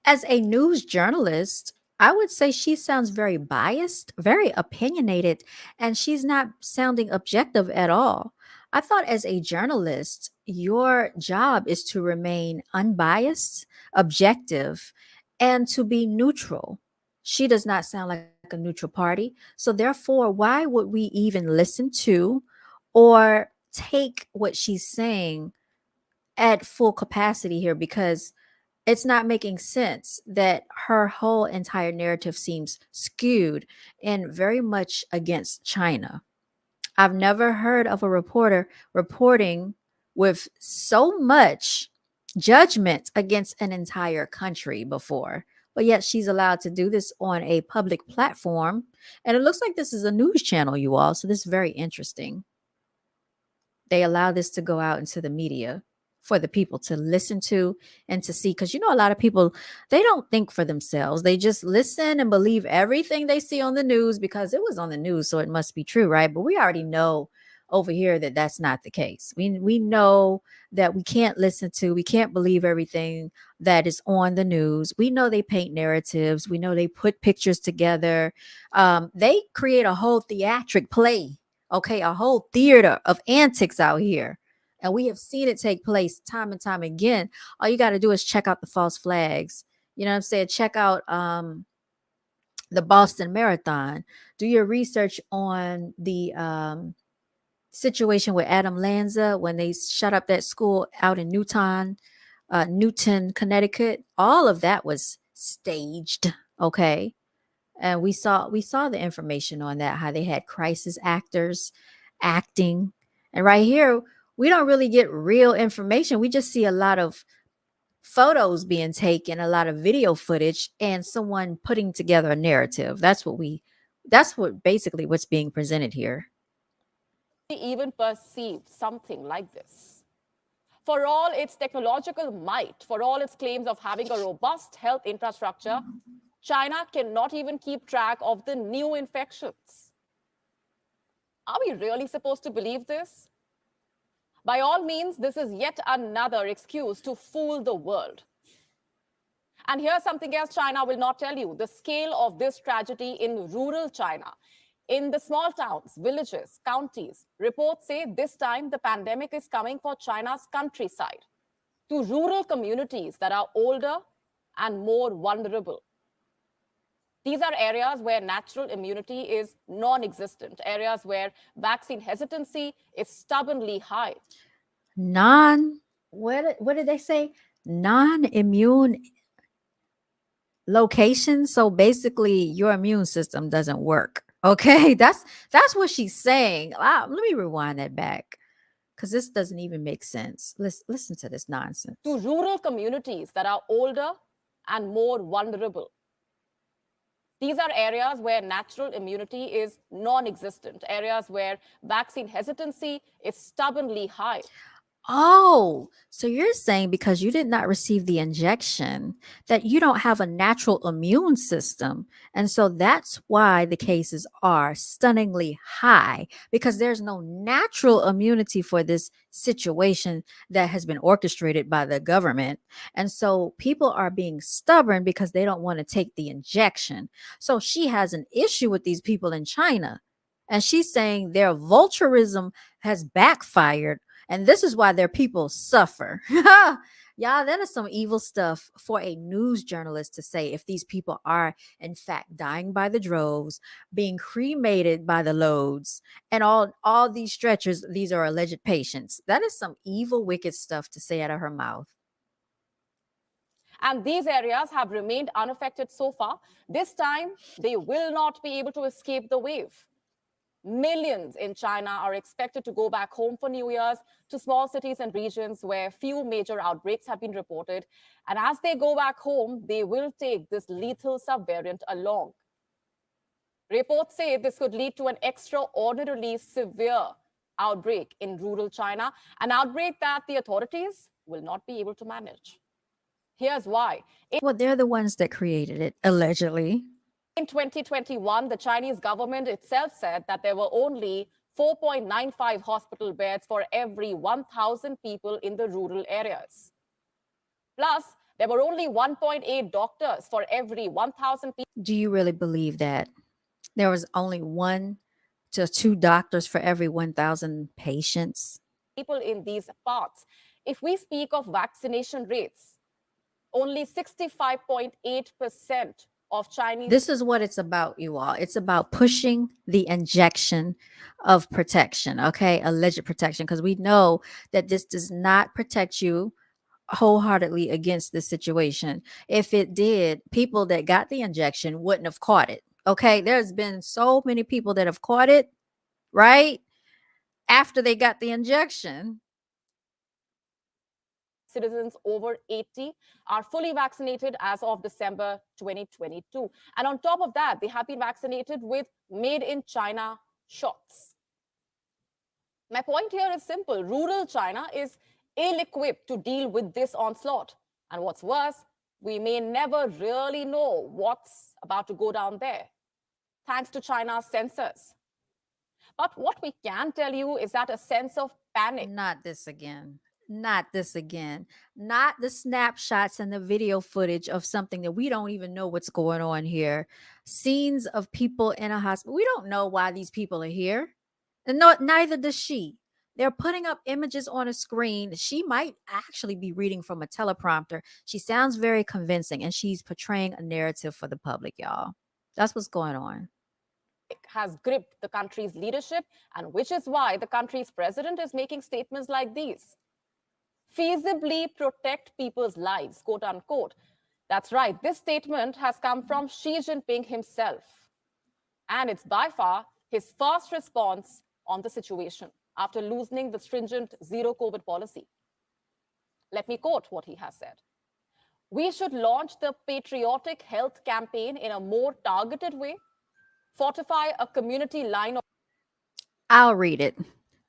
As a news journalist, I would say she sounds very biased, very opinionated, and she's not sounding objective at all. I thought as a journalist, your job is to remain unbiased, objective, and to be neutral. She does not sound like a neutral party. So, therefore, why would we even listen to or take what she's saying at full capacity here? Because it's not making sense that her whole entire narrative seems skewed and very much against China. I've never heard of a reporter reporting with so much judgment against an entire country before. But yet she's allowed to do this on a public platform. And it looks like this is a news channel, you all. So this is very interesting. They allow this to go out into the media. for the people to listen to and to see. Because a lot of people, they don't think for themselves. They just listen and believe everything they see on the news because it was on the news, so it must be true, right? But we already know over here that that's not the case. We know that we can't believe everything that is on the news. We know they paint narratives. We know they put pictures together. They create a whole theatric play, okay, a whole theater of antics out here. And we have seen it take place time and time again. All you got to do is check out the false flags. You know what I'm saying? Check out the Boston Marathon. Do your research on the situation with Adam Lanza when they shut up that school out in Newton, Connecticut. All of that was staged. Okay. And we saw the information on that, how they had crisis actors acting. And right here, we don't really get real information. We just see a lot of photos being taken, a lot of video footage, and someone putting together a narrative. That's what basically what's being presented here. Even perceive something like this. For all its technological might, for all its claims of having a robust health infrastructure, China cannot even keep track of the new infections. Are we really supposed to believe this? By all means, this is yet another excuse to fool the world. And here's something else China will not tell you: the scale of this tragedy in rural China. In the small towns, villages, counties, reports say this time the pandemic is coming for China's countryside, to rural communities that are older and more vulnerable. These are areas where natural immunity is non-existent, areas where vaccine hesitancy is stubbornly high. What did they say? Non-immune location. So basically your immune system doesn't work. Okay. That's what she's saying. Let me rewind that back because this doesn't even make sense. Listen to this nonsense. To rural communities that are older and more vulnerable. These are areas where natural immunity is non-existent, areas where vaccine hesitancy is stubbornly high. Oh, so you're saying because you did not receive the injection that you don't have a natural immune system. And so that's why the cases are stunningly high because there's no natural immunity for this situation that has been orchestrated by the government. And so people are being stubborn because they don't want to take the injection. So she has an issue with these people in China. And she's saying their vulturism has backfired and this is why their people suffer. Y'all, that is some evil stuff for a news journalist to say if these people are, in fact, dying by the droves, being cremated by the loads, and all these stretchers, these are alleged patients. That is some evil, wicked stuff to say out of her mouth. And these areas have remained unaffected so far. This time, they will not be able to escape the wave. Millions in China are expected to go back home for New Year's to small cities and regions where few major outbreaks have been reported. And as they go back home, they will take this lethal subvariant along. Reports say this could lead to an extraordinarily severe outbreak in rural China, an outbreak that the authorities will not be able to manage. Here's why. Well, they're the ones that created it, allegedly. In 2021, the Chinese government itself said that there were only 4.95 hospital beds for every 1,000 people in the rural areas. Plus, there were only 1.8 doctors for every 1,000 people. Do you really believe that? There was only 1 to 2 doctors for every 1,000 patients. People in these parts. If we speak of vaccination rates, only 65.8% of Chinese. This is what it's about, you all. It's about pushing the injection of protection, okay? Alleged protection, because we know that this does not protect you wholeheartedly against this situation. If it did, people that got the injection wouldn't have caught it, okay? There's been so many people that have caught it, right? After they got the injection. Citizens over 80 are fully vaccinated as of December 2022. And on top of that, they have been vaccinated with made in China shots. My point here is simple. Rural China is ill equipped to deal with this onslaught. And what's worse, we may never really know what's about to go down there, thanks to China's censors. But what we can tell you is that a sense of panic Not this again. Not this again. Not the snapshots and the video footage of something that we don't even know what's going on here. Scenes of people in a hospital. We don't know why these people are here. And no, neither does she. They're putting up images on a screen. She might actually be reading from a teleprompter. She sounds very convincing and she's portraying a narrative for the public, y'all. That's what's going on. has gripped the country's leadership, and which is why the country's president is making statements like these. Feasibly protect people's lives, quote unquote. That's right, this statement has come from Xi Jinping himself. And it's by far his first response on the situation after loosening the stringent zero COVID policy. Let me quote what he has said. We should launch the patriotic health campaign in a more targeted way, fortify a community line of I'll read it.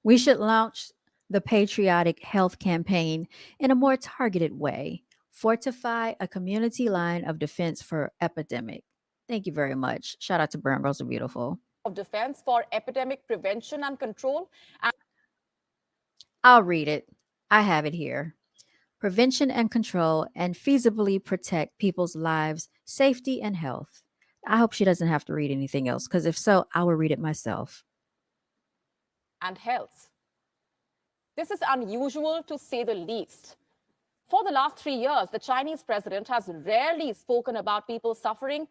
We should launch the patriotic health campaign in a more targeted way, fortify a community line of defense for epidemic. Thank you very much. Shout out to Brown.Girls.Are.Beautiful. defense for epidemic prevention and control. And I'll read it. I have it here. Prevention and control and feasibly protect people's lives, safety, and health. I hope she doesn't have to read anything else, because if so, I will read it myself. health. This is unusual to say the least. For the last 3 years, the Chinese president has rarely spoken about people suffering,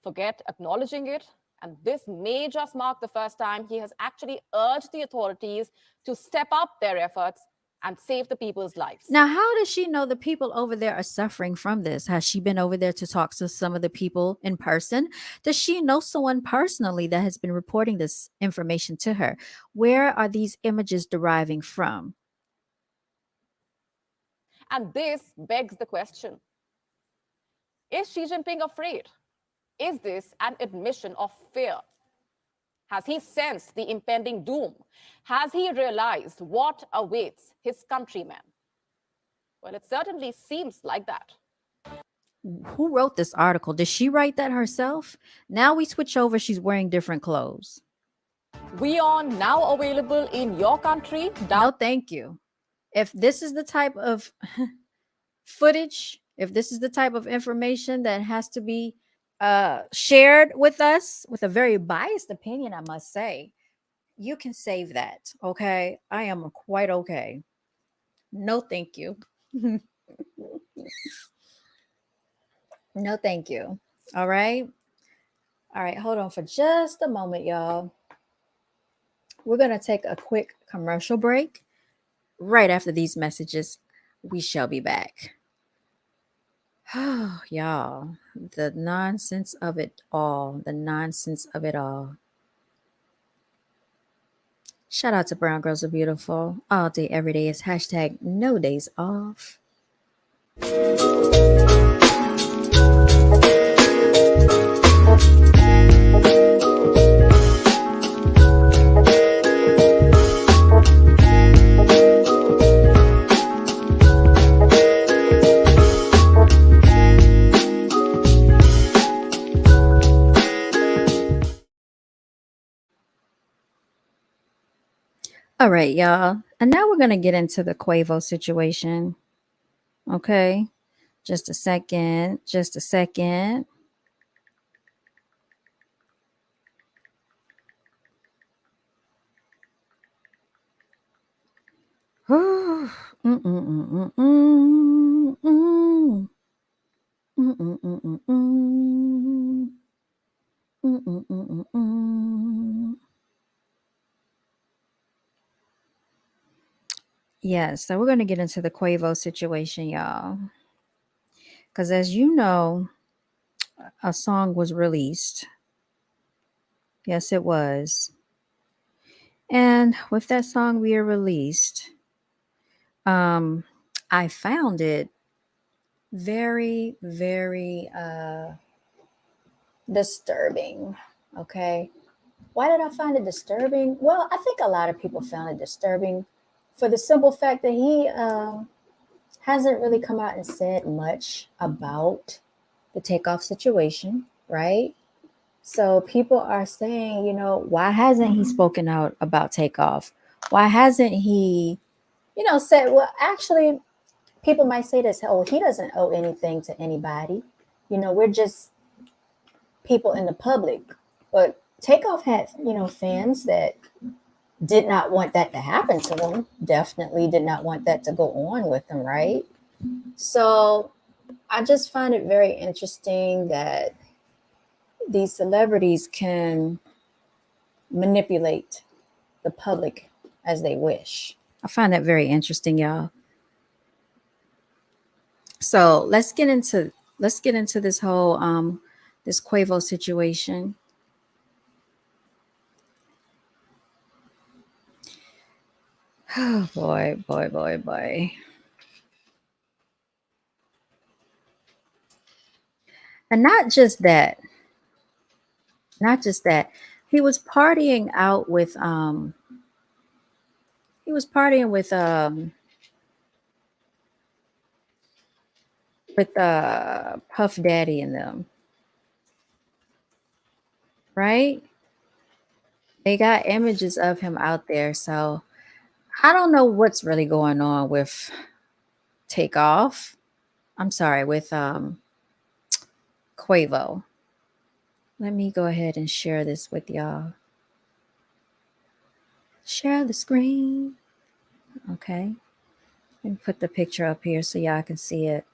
forget acknowledging it. And this may just mark the first time he has actually urged the authorities to step up their efforts and save the people's lives. Now, how does she know the people over there are suffering from this? Has she been over there to talk to some of the people in person? Does she know someone personally that has been reporting this information to her? Where are these images deriving from? And this begs the question, is Xi Jinping afraid? Is this an admission of fear? Has he sensed the impending doom? Has he realized what awaits his countrymen? Well, it certainly seems like that. Who wrote this article? Did she write that herself? Now we switch over. She's wearing different clothes. We are now available in your country. No, thank you. If this is the type of footage, if this is the type of information that has to be shared with us with a very biased opinion, I must say, you can save that. Okay. I am quite okay. No, thank you. No, thank you. All right. All right. Hold on for just a moment, y'all. We're going to take a quick commercial break. Right after these messages, we shall be back. Oh, y'all, the nonsense of it all. The nonsense of it all. Shout out to Brown Girls Are Beautiful. All day, every day is hashtag no days off. All right, y'all. And now we're going to get into the Quavo situation. Okay. Just a second. Just a second. Yes, so we're going to get into the Quavo situation, y'all. Because as you know, a song was released. Yes, it was. And with that song being released, I found it very, very disturbing. Okay. Why did I find it disturbing? Well, I think a lot of people found it disturbing for the simple fact that he hasn't really come out and said much about the takeoff situation, right? So people are saying, why hasn't he spoken out about takeoff? Why hasn't he, said, well, actually, people might say this, oh, he doesn't owe anything to anybody. We're just people in the public. But Takeoff had, fans that did not want that to happen to him. Definitely did not want that to go on with him, right? So I just find it very interesting that these celebrities can manipulate the public as they wish. I find that very interesting, y'all. So let's get into this whole this Quavo situation. Oh boy, boy, boy, boy. And not just that. He was partying out with he was partying with Puff Daddy and them, right? They got images of him out there. So I don't know what's really going on with Takeoff. I'm sorry, with Quavo. Let me go ahead and share this with y'all. Share the screen. Okay. Let me put the picture up here so y'all can see it.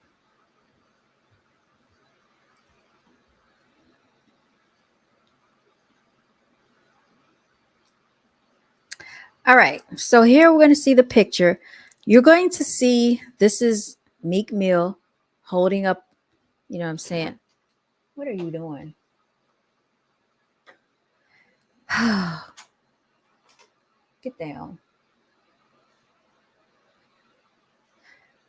All right. So here we're going to see the picture. You're going to see this is Meek Mill holding up, you know what I'm saying? What are you doing? Get down.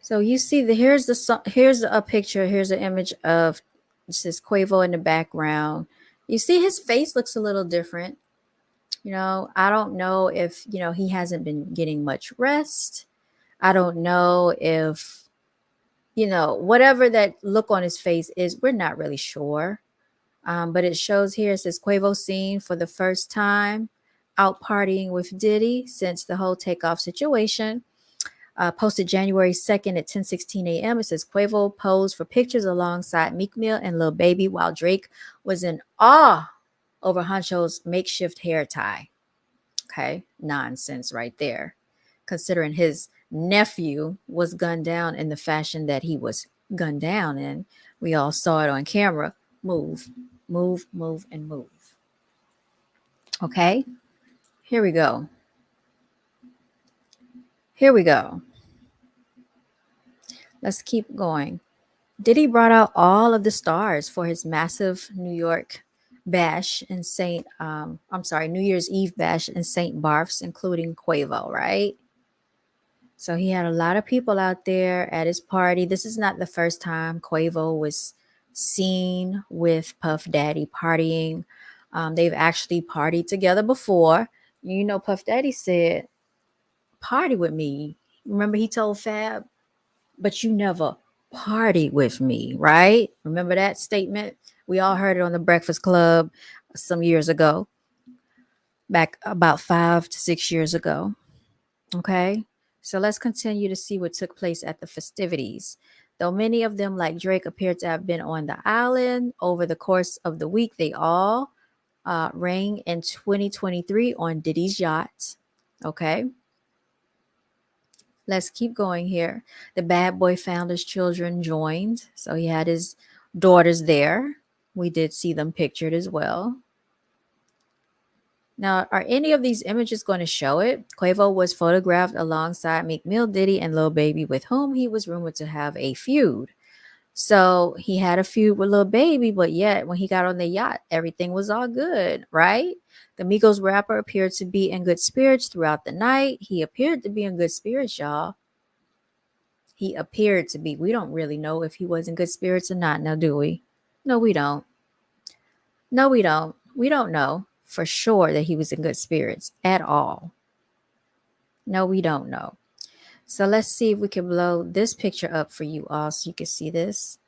So you see here's a picture, here's an image of this is Quavo in the background. You see his face looks a little different. I don't know if, he hasn't been getting much rest. I don't know if, whatever that look on his face is, we're not really sure. But it shows here, it says Quavo seen for the first time out partying with Diddy since the whole takeoff situation. Posted January 2nd at 10:16 a.m. It says Quavo posed for pictures alongside Meek Mill and Lil Baby while Drake was in awe over Honcho's makeshift hair tie. Okay, nonsense right there. Considering his nephew was gunned down in the fashion that he was gunned down in, we all saw it on camera. Move, move, move, and move. Okay, here we go. Here we go. Let's keep going. Diddy brought out all of the stars for his massive New York bash in New Year's Eve bash in St. Barth's, including Quavo, right? So he had a lot of people out there at his party. This is not the first time Quavo was seen with Puff Daddy partying. They've actually partied together before. Puff Daddy said, party with me. Remember he told Fab, but you never party with me, right? Remember that statement? We all heard it on the Breakfast Club some years ago, back about 5 to 6 years ago. Okay. So let's continue to see what took place at the festivities. Though many of them, like Drake, appear to have been on the island over the course of the week, they all rang in 2023 on Diddy's yacht. Okay. Let's keep going here. The Bad Boy Founder's children joined. So he had his daughters there. We did see them pictured as well. Now, are any of these images going to show it? Quavo was photographed alongside Meek Mill, Diddy, and Lil Baby, with whom he was rumored to have a feud. So he had a feud with Lil Baby, but yet when he got on the yacht, everything was all good, right? The Migos rapper appeared to be in good spirits throughout the night. He appeared to be in good spirits, y'all. He appeared to be. We don't really know if he was in good spirits or not now, do we? No, we don't. No, we don't. We don't know for sure that he was in good spirits at all. No, we don't know. So let's see if we can blow this picture up for you all so you can see this.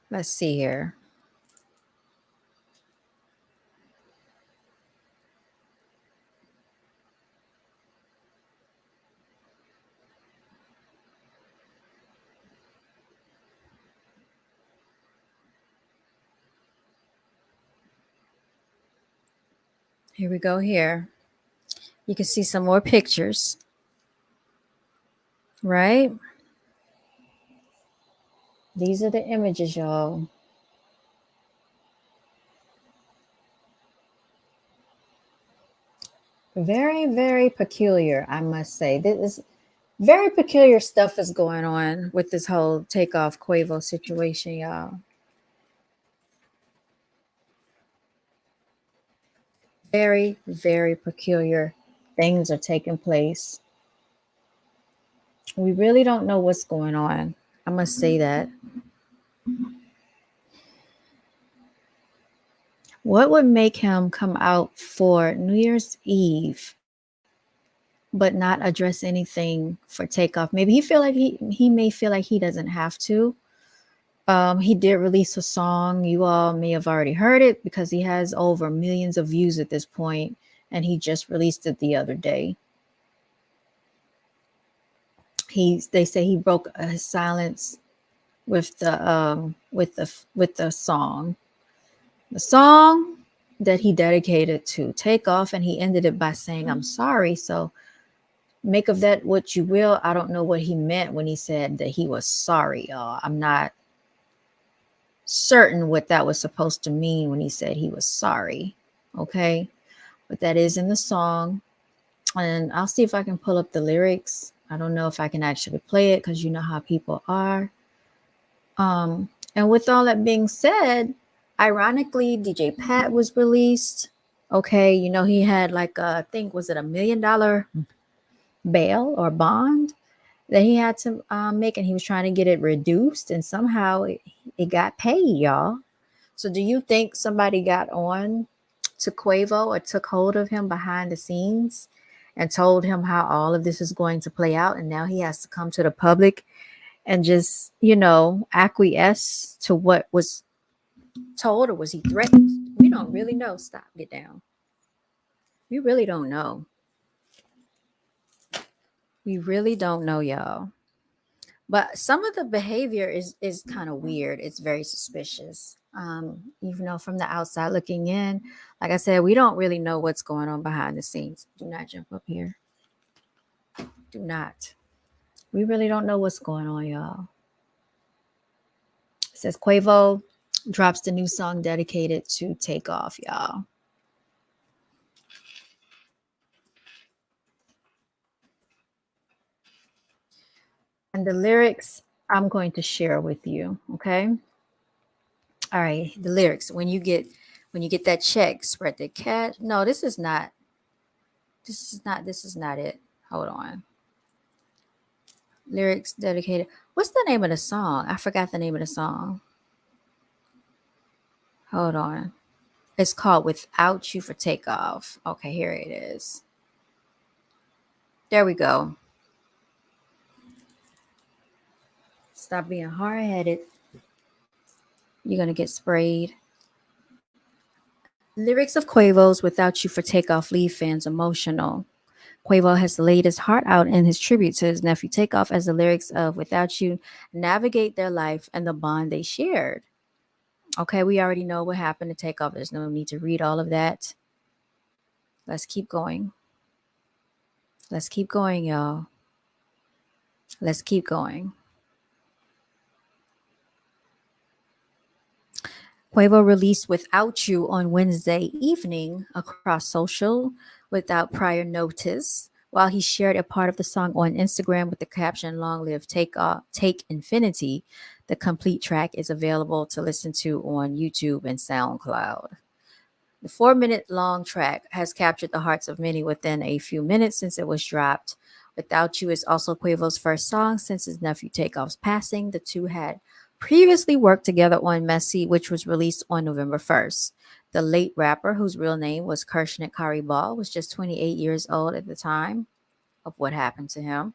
Let's see here. Here we go here. You can see some more pictures, right? These are the images, y'all. Very, very peculiar, I must say. This is very peculiar stuff is going on with this whole takeoff Quavo situation, y'all. Very, very peculiar things are taking place. We really don't know what's going on. I must say that. What would make him come out for New Year's Eve but not address anything for takeoff? Maybe he may feel like he doesn't have to. He did release a song. You all may have already heard it because he has over millions of views at this point, and he just released it the other day. They say he broke his silence with the song. The song that he dedicated to Takeoff, and he ended it by saying, "I'm sorry." So make of that what you will. I don't know what he meant when he said that he was sorry, y'all. I'm not certain what that was supposed to mean when he said he was sorry. Okay. But that is in the song. And I'll see if I can pull up the lyrics. I don't know if I can actually play it because you know how people are. And with all that being said, ironically, DJ Pat was released. Okay, you know, he had like I think was it $1 million bail or bond that he had to make, and he was trying to get it reduced, and somehow it got paid, y'all. So do you think somebody got on to Quavo or took hold of him behind the scenes and told him how all of this is going to play out, and now he has to come to the public and just, you know, acquiesce to what was told, or was he threatened? We don't really know. Stop, get down. We really don't know. We really don't know, y'all. But some of the behavior is kind of weird. It's very suspicious. Even though from the outside looking in, like I said, we don't really know what's going on behind the scenes. Do not jump up here. Do not. We really don't know what's going on, y'all. It says Quavo drops the new song dedicated to Takeoff, y'all. And the lyrics I'm going to share with you, okay? All right, the lyrics. When you get that check, spread the cash. No, this is not it. Hold on. Lyrics dedicated. What's the name of the song? I forgot the name of the song. Hold on. It's called Without You for Takeoff. Okay, here it is. There we go. Stop being hard headed. You're going to get sprayed. Lyrics of Quavo's Without You for Takeoff leave fans emotional. Quavo has laid his heart out in his tribute to his nephew Takeoff as the lyrics of Without You navigate their life and the bond they shared. Okay, we already know what happened to Takeoff. There's no need to read all of that. Let's keep going. Let's keep going, y'all. Let's keep going. Quavo released Without You on Wednesday evening across social without prior notice, while he shared a part of the song on Instagram with the caption "Long Live Take Infinity." The complete track is available to listen to on YouTube and SoundCloud. The 4-minute long track has captured the hearts of many within a few minutes since it was dropped. Without You is also Quavo's first song since his nephew Takeoff's passing. The two had previously worked together on Messy, which was released on November 1st. The late rapper, whose real name was Kershnik Karibal, was just 28 years old at the time of what happened to him.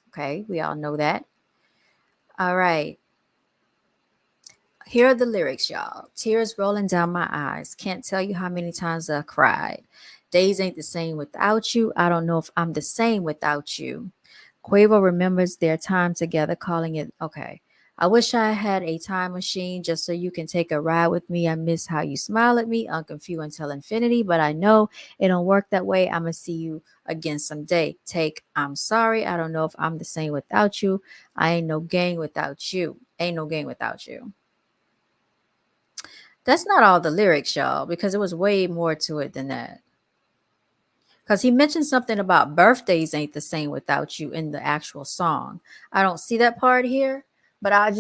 Okay, we all know that. All right. Here are the lyrics, y'all. Tears rolling down my eyes. Can't tell you how many times I cried. Days ain't the same without you. I don't know if I'm the same without you. Quavo remembers their time together, calling it okay. I wish I had a time machine just so you can take a ride with me. I miss how you smile at me, unconfused until infinity, but I know it don't work that way. I'ma see you again someday. Take, I'm sorry. I don't know if I'm the same without you. I ain't no gang without you. Ain't no gang without you. That's not all the lyrics, y'all, because it was way more to it than that. Because he mentioned something about birthdays ain't the same without you in the actual song. I don't see that part here, but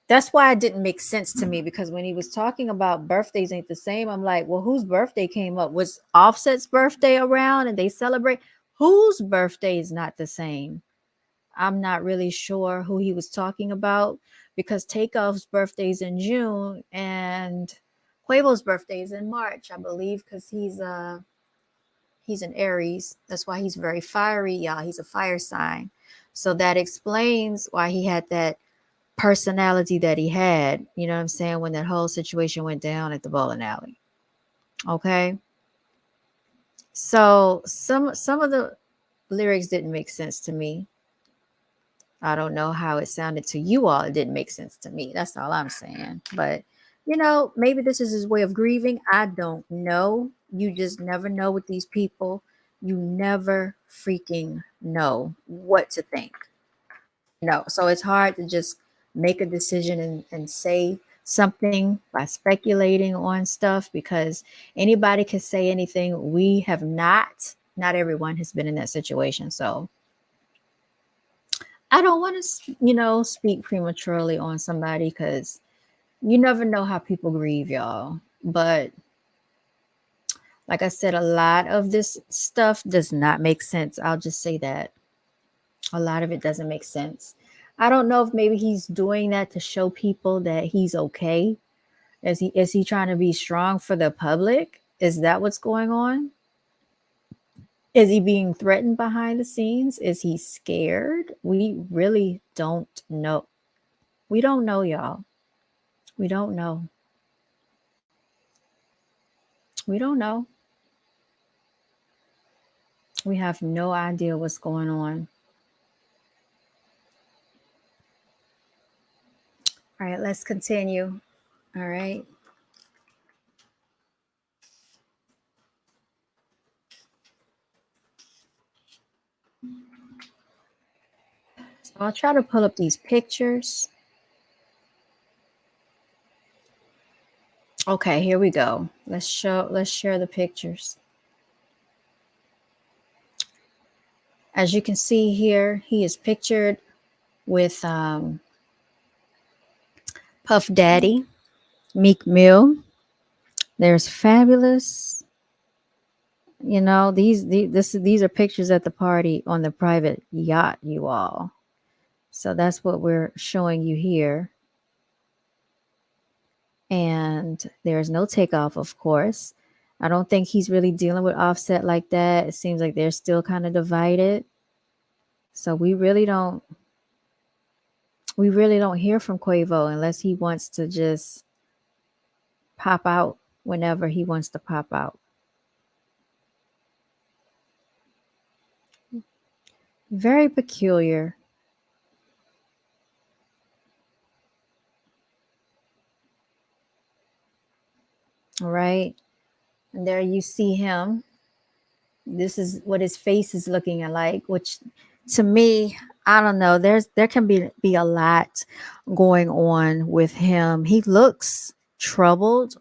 that's why it didn't make sense to me because when he was talking about birthdays ain't the same, I'm like, well, whose birthday came up? Was Offset's birthday around and they celebrate? Whose birthday is not the same? I'm not really sure who he was talking about because Takeoff's birthday's in June and Quavo's birthday is in March, I believe, because he's an Aries. That's why he's very fiery, y'all. He's a fire sign. So that explains why he had that personality that he had, you know what I'm saying, when that whole situation went down at the bowling alley. Okay. So some of the lyrics didn't make sense to me. I don't know how it sounded to you all. It didn't make sense to me. That's all I'm saying. But, maybe this is his way of grieving. I don't know. You just never know with these people. You never freaking know what to think. So it's hard to just make a decision and say something by speculating on stuff because anybody can say anything. We have not everyone has been in that situation. So I don't want to, speak prematurely on somebody because you never know how people grieve, y'all. But like I said, a lot of this stuff does not make sense. I'll just say that. A lot of it doesn't make sense. I don't know if maybe he's doing that to show people that he's okay. Is he trying to be strong for the public? Is that what's going on? Is he being threatened behind the scenes? Is he scared? We really don't know. We don't know, y'all. We don't know. We don't know. We have no idea what's going on. All right, let's continue. All right. So I'll try to pull up these pictures. Okay, here we go. Let's share the pictures. As you can see here, he is pictured with Puff Daddy, Meek Mill. There's Fabulous. These are pictures at the party on the private yacht, you all. So that's what we're showing you here. And there's no takeoff, of course. I don't think he's really dealing with Offset like that. It seems like they're still kind of divided. So we really don't hear from Quavo unless he wants to just pop out whenever he wants to pop out. Very peculiar. All right. And there you see him. This is what his face is looking like, which to me, I don't know. There can be a lot going on with him. He looks troubled.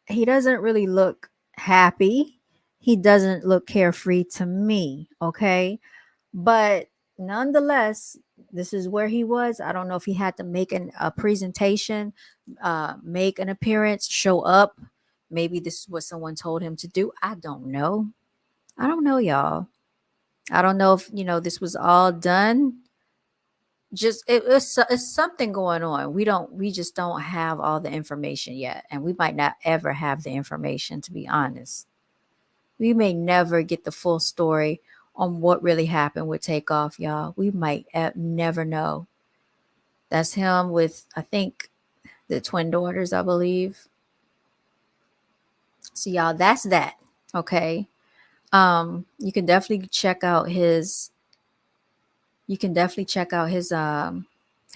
He doesn't really look happy. He doesn't look carefree to me. Okay. But nonetheless, this is where he was. I don't know if he had to make a presentation, make an appearance, show up. Maybe this is what someone told him to do. I don't know. I don't know, y'all. I don't know if, this was all done just it's something going on. We just don't have all the information yet, and we might not ever have the information, to be honest. We may never get the full story on what really happened with Takeoff, y'all. We might never know. That's him with, I think, the twin daughters, I believe. So y'all, that's that. Okay. You can definitely check out his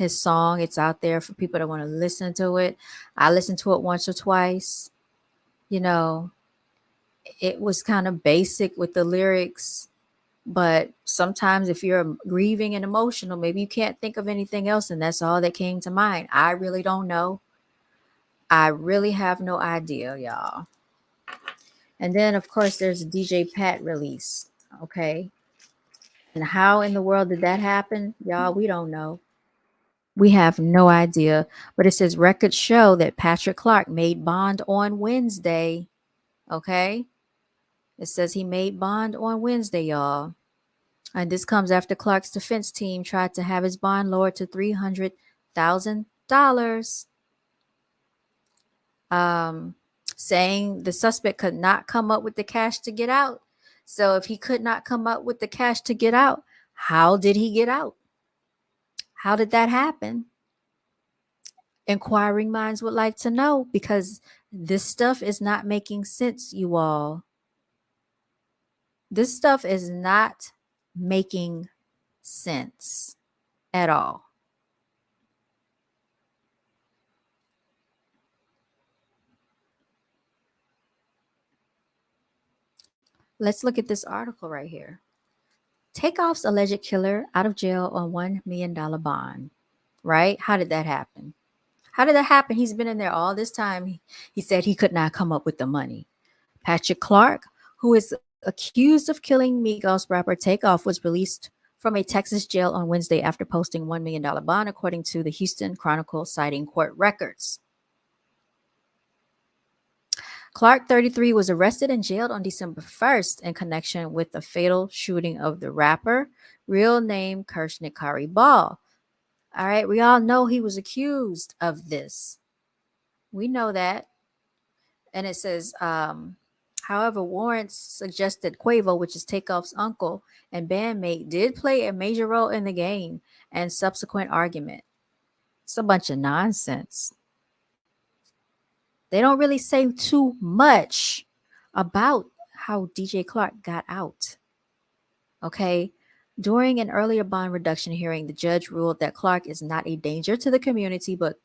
song. It's out there for people that want to listen to it. I listened to it once or twice. You know, it was kind of basic with the lyrics, but sometimes if you're grieving and emotional, maybe you can't think of anything else and that's all that came to mind. I really don't know. I really have no idea, y'all. And then of course there's a DJ Pat release. Okay. And how in the world did that happen? Y'all, we don't know. We have no idea. But it says records show that Patrick Clark made bond on Wednesday. Okay. It says he made bond on Wednesday, y'all. And this comes after Clark's defense team tried to have his bond lowered to $300,000, um, saying the suspect could not come up with the cash to get out. So if he could not come up with the cash to get out, how did he get out? How did that happen? Inquiring minds would like to know because this stuff is not making sense, you all. This stuff is not making sense at all. Let's look at this article right here. Takeoff's alleged killer out of jail on $1 million bond. Right? How did that happen? How did that happen? He's been in there all this time. He said he could not come up with the money. Patrick Clark, who is accused of killing Migos rapper Takeoff, was released from a Texas jail on Wednesday after posting $1 million bond, according to the Houston Chronicle, citing court records. Clark, 33, was arrested and jailed on December 1st in connection with the fatal shooting of the rapper, real name Kershnikari Ball. All right, we all know he was accused of this. We know that. And it says, however, warrants suggested Quavo, which is Takeoff's uncle and bandmate, did play a major role in the game and subsequent argument. It's a bunch of nonsense. They don't really say too much about how DJ Clark got out. Okay. During an earlier bond reduction hearing, the judge ruled that Clark is not a danger to the community, but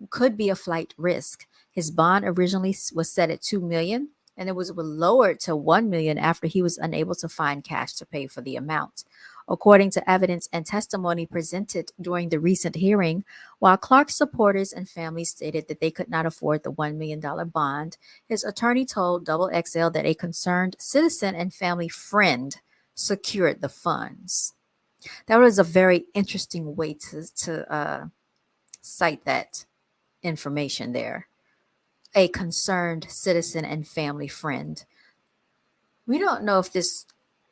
could be a flight risk. His bond originally was set at $2 million, and it was lowered to $1 million after he was unable to find cash to pay for the amount. According to evidence and testimony presented during the recent hearing, while Clark's supporters and family stated that they could not afford the $1 million bond, his attorney told Double XL that a concerned citizen and family friend secured the funds. That was a very interesting way to cite that information there. A concerned citizen and family friend. We don't know if this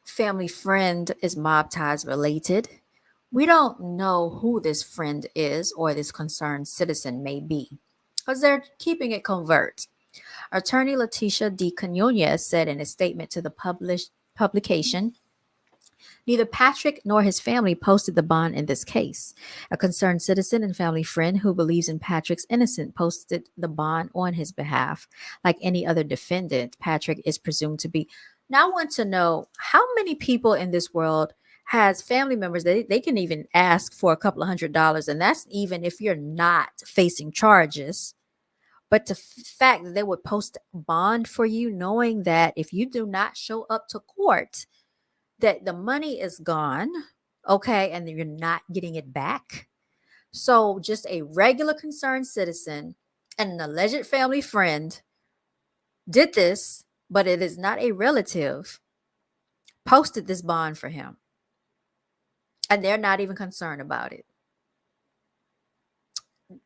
family friend is mob ties related. We don't know who this friend is or this concerned citizen may be because they're keeping it covert. Attorney Leticia D. Quinones said in a statement to the publication, neither Patrick nor his family posted the bond in this case. A concerned citizen and family friend who believes in Patrick's innocence posted the bond on his behalf. Like any other defendant, Patrick is presumed to be. Now, I want to know how many people in this world has family members that they can even ask for a couple of $100s, and that's even if you're not facing charges. But the fact that they would post bond for you, knowing that if you do not show up to court, that the money is gone, okay, and you're not getting it back. So just a regular concerned citizen and an alleged family friend did this, but it is not a relative, posted this bond for him. And they're not even concerned about it.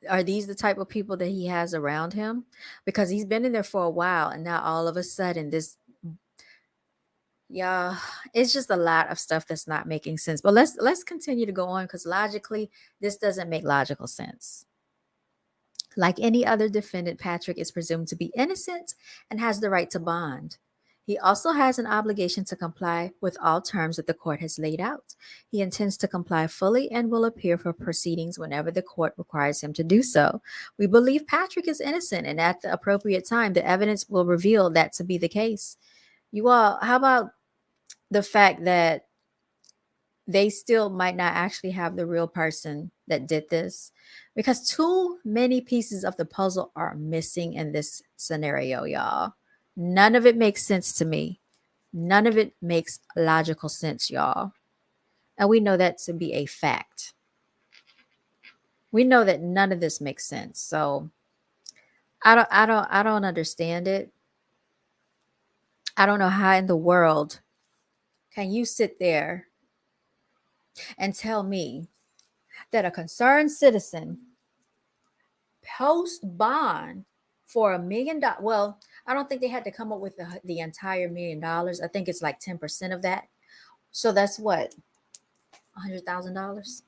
Are these the type of people that he has around him? Because he's been in there for a while, and now all of a sudden this Yeah, it's just a lot of stuff that's not making sense. But let's continue to go on because logically, this doesn't make logical sense. Like any other defendant, Patrick is presumed to be innocent and has the right to bond. He also has an obligation to comply with all terms that the court has laid out. He intends to comply fully and will appear for proceedings whenever the court requires him to do so. We believe Patrick is innocent, and at the appropriate time, the evidence will reveal that to be the case. You all, how about the fact that they still might not actually have the real person that did this because too many pieces of the puzzle are missing in this scenario, y'all. None of it makes sense to me. None of it makes logical sense, y'all. And we know that to be a fact. We know that none of this makes sense. So I don't understand it. I don't know how in the world can you sit there and tell me that a concerned citizen post bond for $1 million. Well, I don't think they had to come up with the entire $1 million. I think it's like 10% of that. So that's what, $100,000.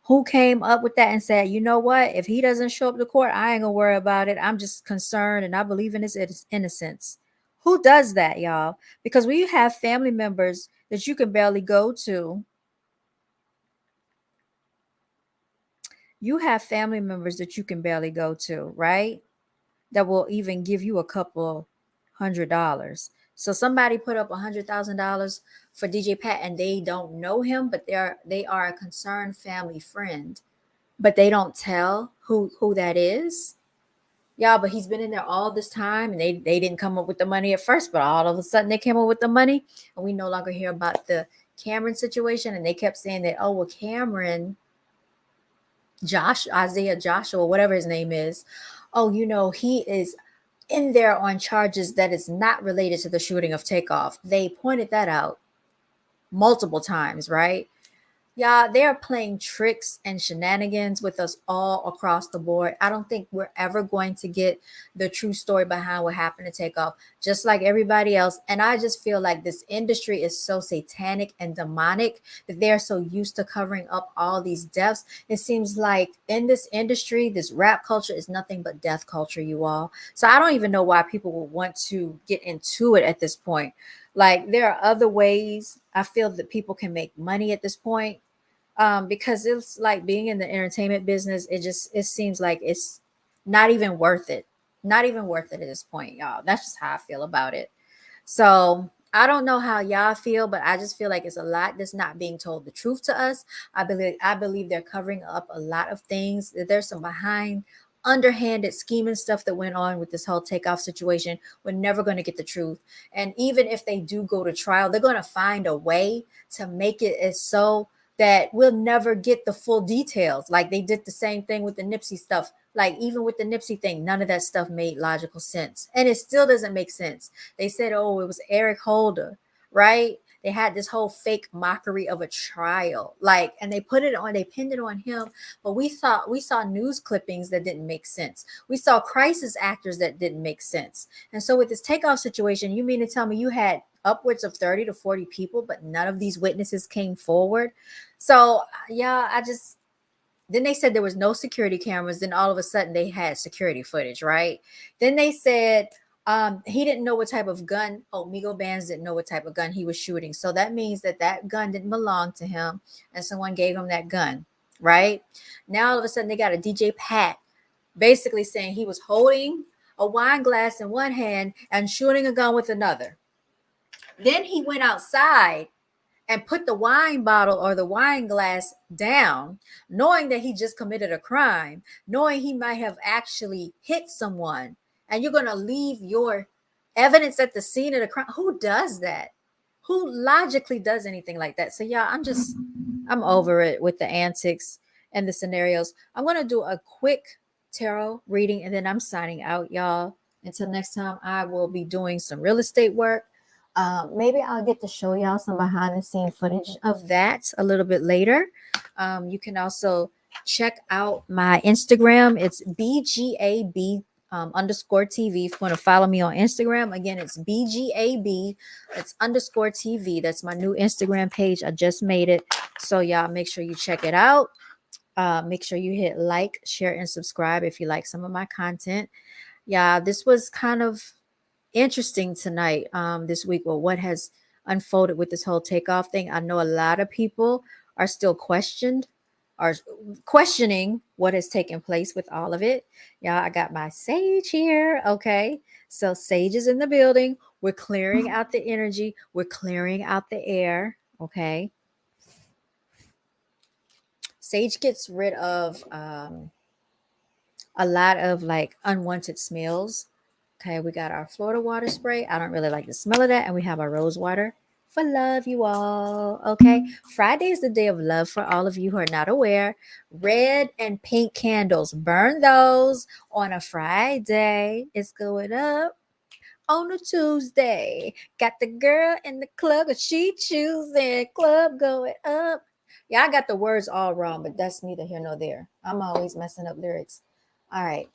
Who came up with that and said, you know what? If he doesn't show up to court, I ain't gonna worry about it. I'm just concerned and I believe in his innocence. Who does that, y'all? Because when you have family members that you can barely go to, you have family members that you can barely go to, right? That will even give you a couple $100. So somebody put up $100,000 for DJ Pat and they don't know him, but they are a concerned family friend, but they don't tell who that is. Yeah, but he's been in there all this time and they didn't come up with the money at first, but all of a sudden they came up with the money and we no longer hear about the Cameron situation. And they kept saying that, oh, well, Cameron, Isaiah Joshua, whatever his name is, oh, he is in there on charges that is not related to the shooting of Takeoff. They pointed that out multiple times, right? Yeah, they're playing tricks and shenanigans with us all across the board. I don't think we're ever going to get the true story behind what happened to Takeoff, just like everybody else. And I just feel like this industry is so satanic and demonic that they're so used to covering up all these deaths. It seems like in this industry, this rap culture is nothing but death culture, you all. So I don't even know why people would want to get into it at this point. Like there are other ways I feel that people can make money at this point, because it's like being in the entertainment business. It seems like it's not even worth it. Not even worth it at this point, y'all. That's just how I feel about it. So I don't know how y'all feel, but I just feel like it's a lot that's not being told the truth to us. I believe they're covering up a lot of things. There's some behind underhanded scheming stuff that went on with this whole Takeoff situation. We're never going to get the truth. And even if they do go to trial, they're going to find a way to make it as so that we'll never get the full details. Like they did the same thing with the Nipsey stuff. Like even with the Nipsey thing, none of that stuff made logical sense. And it still doesn't make sense. They said, oh, it was Eric Holder, right? They had this whole fake mockery of a trial. Like, and they pinned it on him. But we saw news clippings that didn't make sense. We saw crisis actors that didn't make sense. And so with this Takeoff situation, you mean to tell me you had upwards of 30 to 40 people, but none of these witnesses came forward? So yeah, then they said there was no security cameras. Then all of a sudden they had security footage, right? Then they said he didn't know what type of gun. Oh, Migo Bands didn't know what type of gun he was shooting. So that means that gun didn't belong to him and someone gave him that gun, right? Now all of a sudden they got a DJ Pat basically saying he was holding a wine glass in one hand and shooting a gun with another. Then he went outside and put the wine bottle or the wine glass down, knowing that he just committed a crime, knowing he might have actually hit someone, and you're going to leave your evidence at the scene of the crime. Who does that? Who logically does anything like that? So, yeah, I'm over it with the antics and the scenarios. I'm going to do a quick tarot reading and then I'm signing out, y'all. Until next time, I will be doing some real estate work. Maybe I'll get to show y'all some behind the scene footage of that a little bit later. You can also check out my Instagram. It's BGAB underscore TV. If you want to follow me on Instagram, again, it's BGAB. It's underscore TV. That's my new Instagram page. I just made it. So y'all make sure you check it out. Make sure you hit like, share, and subscribe if you like some of my content. Yeah, this was kind of interesting tonight, this week, with what has unfolded with this whole takeoff thing. I know a lot of people are still are questioning what has taken place with all of it. Yeah, I got my sage here. Okay. So sage is in the building. We're clearing out the energy. We're clearing out the air. Okay. Sage gets rid of a lot of like unwanted smells. Okay, we got our Florida water spray. I don't really like the smell of that. And we have our rose water for love, you all. Okay, Friday is the day of love for all of you who are not aware. Red and pink candles, burn those on a Friday. It's going up on a Tuesday. Got the girl in the club, and she choosing club going up. Yeah, I got the words all wrong, but that's neither here nor there. I'm always messing up lyrics. All right.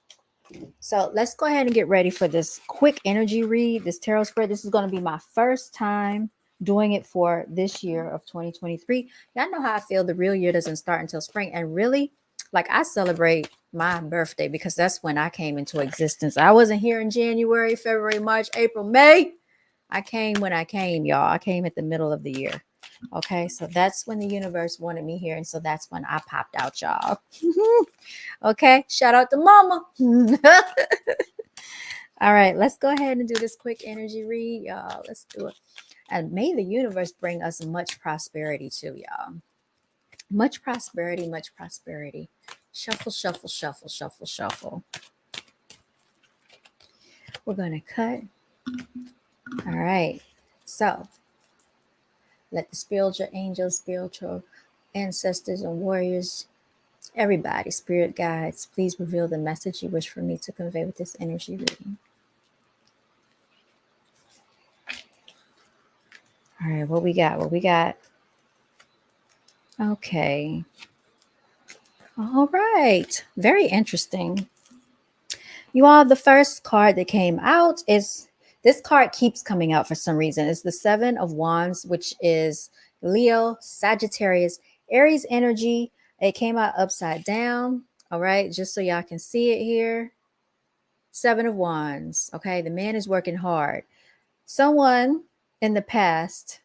So let's go ahead and get ready for this quick energy read, this tarot spread. This is going to be my first time doing it for this year of 2023. Y'all know how I feel. The real year doesn't start until spring. And really, like, I celebrate my birthday because that's when I came into existence. I wasn't here in January, February, March, April, May. I came when I came, y'all. I came at the middle of the year. Okay, so that's when the universe wanted me here. And so that's when I popped out, y'all. Okay, shout out to mama. All right, let's go ahead and do this quick energy read, y'all. Let's do it. And may the universe bring us much prosperity too, y'all. Much prosperity, much prosperity. Shuffle, shuffle, shuffle, shuffle, shuffle. We're going to cut. All right. So let the spiritual angels, spiritual ancestors, and warriors, everybody, spirit guides, please reveal the message you wish for me to convey with this energy reading. All right, what we got? What we got? Okay. All right. Very interesting. You all, the first card that came out is this card keeps coming out for some reason. It's the Seven of Wands, which is Leo, Sagittarius, Aries energy. It came out upside down. All right, just so y'all can see it here. Seven of Wands. Okay, the man is working hard. Someone in the past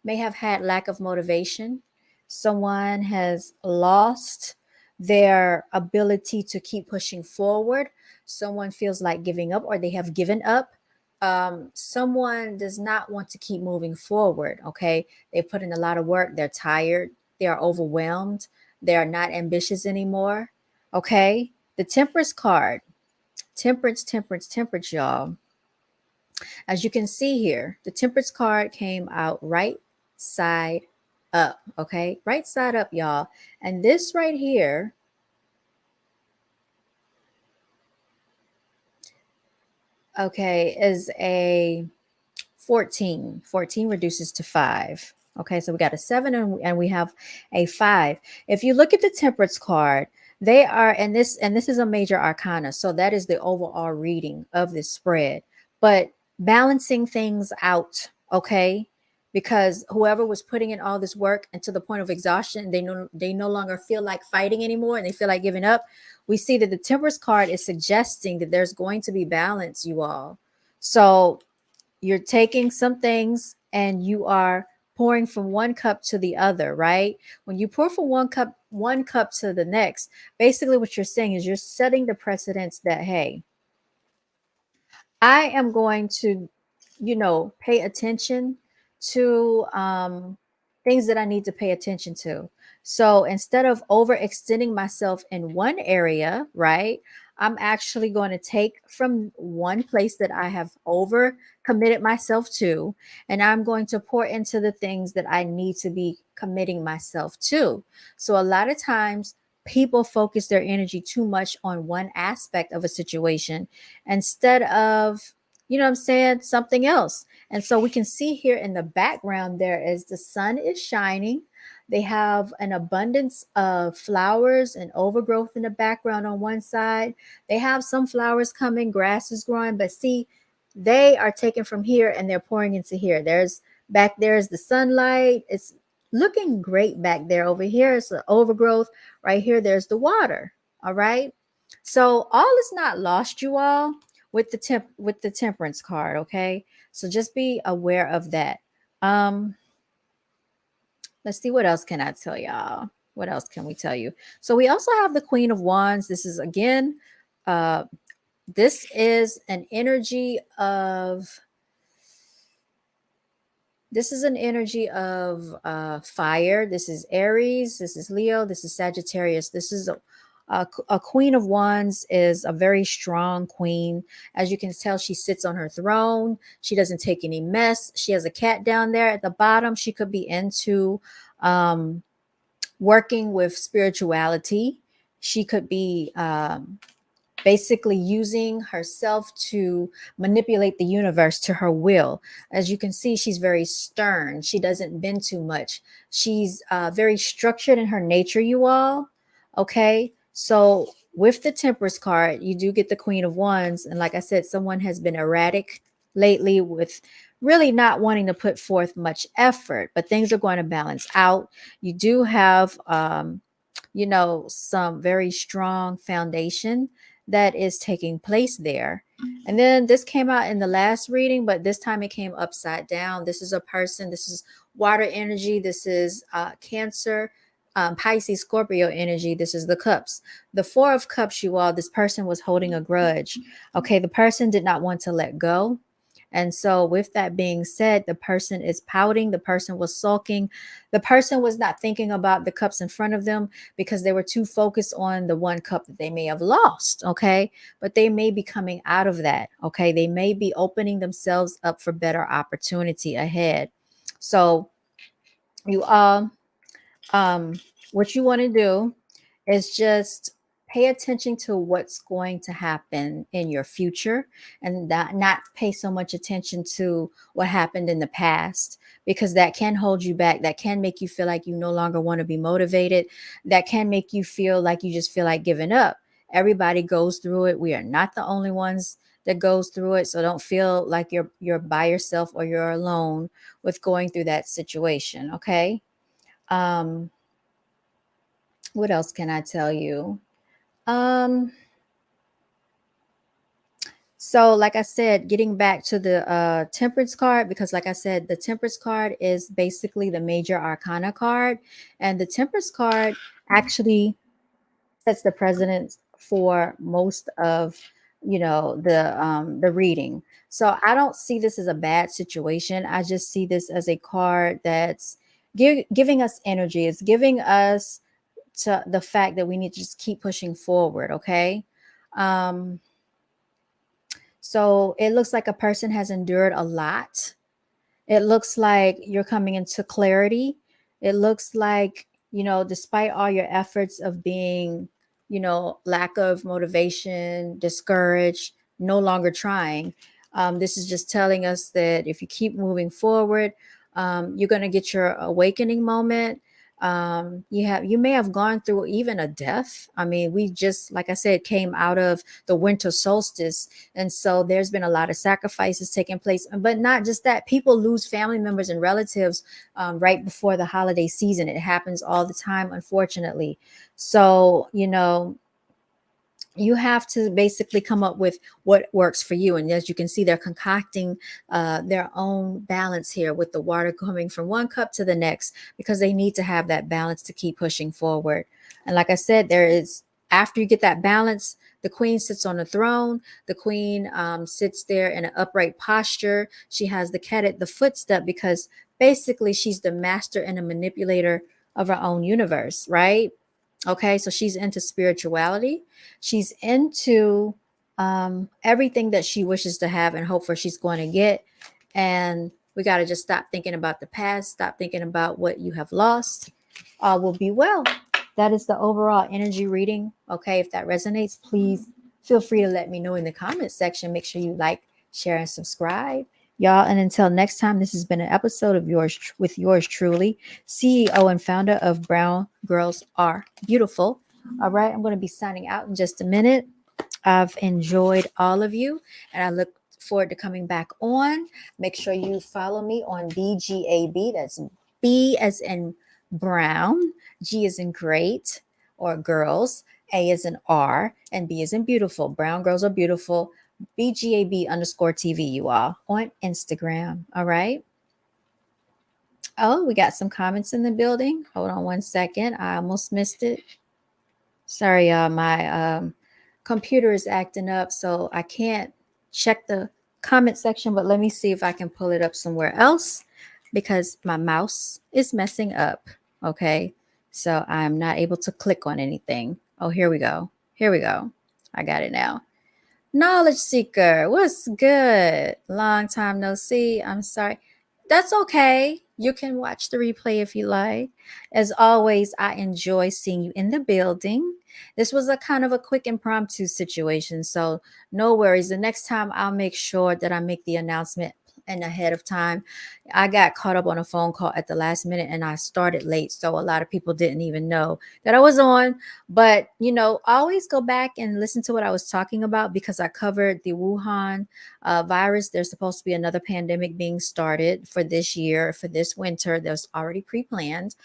may have had lack of motivation. Someone has lost their ability to keep pushing forward. Someone feels like giving up or they have given up. Someone does not want to keep moving forward. Okay. They put in a lot of work. They're tired. They are overwhelmed. They are not ambitious anymore. Okay. The Temperance card. Temperance, temperance, temperance, y'all. As you can see here, the Temperance card came out right side up, okay? Right side up, y'all. And this right here, okay, is a 14. 14 reduces to 5. Okay, so we got a 7 and we have a 5. If you look at the Temperance card, they are, and this is a major arcana. So that is the overall reading of this spread. But balancing things out, okay? Because whoever was putting in all this work and to the point of exhaustion, they no longer feel like fighting anymore and they feel like giving up. We see that the Temperance card is suggesting that there's going to be balance, you all. So you're taking some things and you are pouring from one cup to the other, right? When you pour from one cup to the next, basically what you're saying is you're setting the precedence that, hey, I am going to, pay attention to things that I need to pay attention to. So instead of overextending myself in one area, right, I'm actually going to take from one place that I have over committed myself to, and I'm going to pour into the things that I need to be committing myself to. So a lot of times, people focus their energy too much on one aspect of a situation instead of, what I'm saying, something else. And so we can see here in the background, there is the sun is shining. They have an abundance of flowers and overgrowth in the background on one side. They have some flowers coming, grass is growing, but see, they are taken from here and they're pouring into here. There's back there is the sunlight. It's looking great back there. Over here is the overgrowth. Right here, there's the water. All right. So all is not lost, you all, with the temperance card. Okay. So just be aware of that. Um, let's see, what else can I tell y'all? What else can we tell you? So we also have the Queen of Wands. This is again, uh, this is an energy of fire. This is Aries. This is Leo. This is Sagittarius. This is a Queen of Wands is a very strong queen. As you can tell, she sits on her throne. She doesn't take any mess. She has a cat down there at the bottom. She could be into working with spirituality. She could be basically using herself to manipulate the universe to her will. As you can see, she's very stern. She doesn't bend too much. She's very structured in her nature, you all. Okay. So with the Temperance card, you do get the Queen of Wands. And like I said, someone has been erratic lately with really not wanting to put forth much effort, but things are going to balance out. You do have, some very strong foundation that is taking place there. And then this came out in the last reading, but this time it came upside down. This is a person. This is water energy. This is Cancer, Pisces, Scorpio energy. This is the cups. The Four of Cups, you all, this person was holding a grudge. Okay, the person did not want to let go. And so, with that being said, the person is pouting, the person was sulking, the person was not thinking about the cups in front of them because they were too focused on the one cup that they may have lost. Okay. But they may be coming out of that. Okay. They may be opening themselves up for better opportunity ahead. So, you all, what you want to do is just pay attention to what's going to happen in your future and not pay so much attention to what happened in the past, because that can hold you back. That can make you feel like you no longer want to be motivated. That can make you feel like you just feel like giving up. Everybody goes through it. We are not the only ones that goes through it. So don't feel like you're by yourself or you're alone with going through that situation. Okay. Um, what else can I tell you? Um, so like I said, getting back to the Temperance card, because like I said, the Temperance card is basically the major arcana card, and the Temperance card actually sets the precedence for most of the reading. So I don't see this as a bad situation. I just see this as a card that's giving us energy. It's giving us to the fact that we need to just keep pushing forward. Okay. Um, so it looks like a person has endured a lot. It looks like you're coming into clarity. It looks like, despite all your efforts of being, lack of motivation, discouraged, no longer trying, this is just telling us that if you keep moving forward, you're going to get your awakening moment. You may have gone through even a death. I mean, we just, like I said, came out of the winter solstice, and so there's been a lot of sacrifices taking place. But not just that, people lose family members and relatives right before the holiday season. It happens all the time, unfortunately. So, you have to basically come up with what works for you. And as you can see, they're concocting their own balance here with the water coming from one cup to the next, because they need to have that balance to keep pushing forward. And like I said, after you get that balance, the queen sits on the throne. The queen sits there in an upright posture. She has the cat at the footstep, because basically she's the master and a manipulator of her own universe, right? Okay, so she's into spirituality. She's into everything that she wishes to have and hope for she's going to get. And we got to just stop thinking about the past, stop thinking about what you have lost. All will be well. That is the overall energy reading. Okay, if that resonates, please feel free to let me know in the comments section. Make sure you like, share, and subscribe. Y'all, and until next time, this has been an episode of yours truly, CEO and founder of Brown Girls Are Beautiful. All right, I'm going to be signing out in just a minute. I've enjoyed all of you, and I look forward to coming back on. Make sure you follow me on BGAB. That's B as in Brown, G as in great or girls, A as in R, and B as in beautiful. Brown Girls Are Beautiful. BGAB_TV, you all, on Instagram. All right. Oh, we got some comments in the building. Hold on one second. I almost missed it. Sorry, y'all. My computer is acting up, so I can't check the comment section, but let me see if I can pull it up somewhere else because my mouse is messing up. Okay. So I'm not able to click on anything. Oh, here we go. Here we go. I got it now. Knowledge seeker, what's good? Long time no see. I'm sorry. That's okay. You can watch the replay if you like. As always, I enjoy seeing you in the building. This was a kind of a quick impromptu situation, so no worries. The next time I'll make sure that I make the announcement and ahead of time. I got caught up on a phone call at the last minute and I started late, so a lot of people didn't even know that I was on. But, always go back and listen to what I was talking about because I covered the Wuhan virus. There's supposed to be another pandemic being started for this year, for this winter. That was already pre-planned.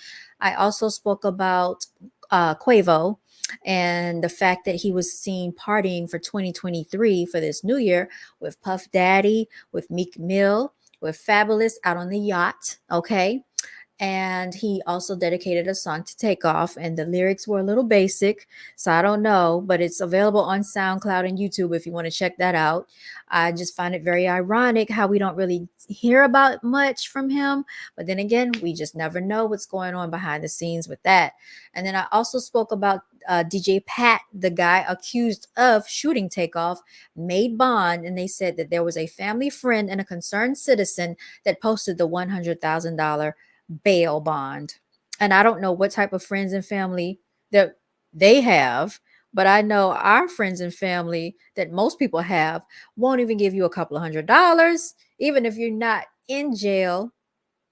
I also spoke about Quavo and the fact that he was seen partying for 2023 for this new year with Puff Daddy, with Meek Mill, with Fabulous out on the yacht. Okay. And he also dedicated a song to Takeoff, and the lyrics were a little basic, so I don't know, but it's available on SoundCloud and YouTube if you want to check that out. I just find it very ironic how we don't really hear about much from him, but then again, we just never know what's going on behind the scenes with that. And then I also spoke about DJ Pat, the guy accused of shooting Takeoff, made bond, and they said that there was a family friend and a concerned citizen that posted the $100,000 bail bond. And I don't know what type of friends and family that they have, but I know our friends and family that most people have won't even give you a couple of $100, even if you're not in jail,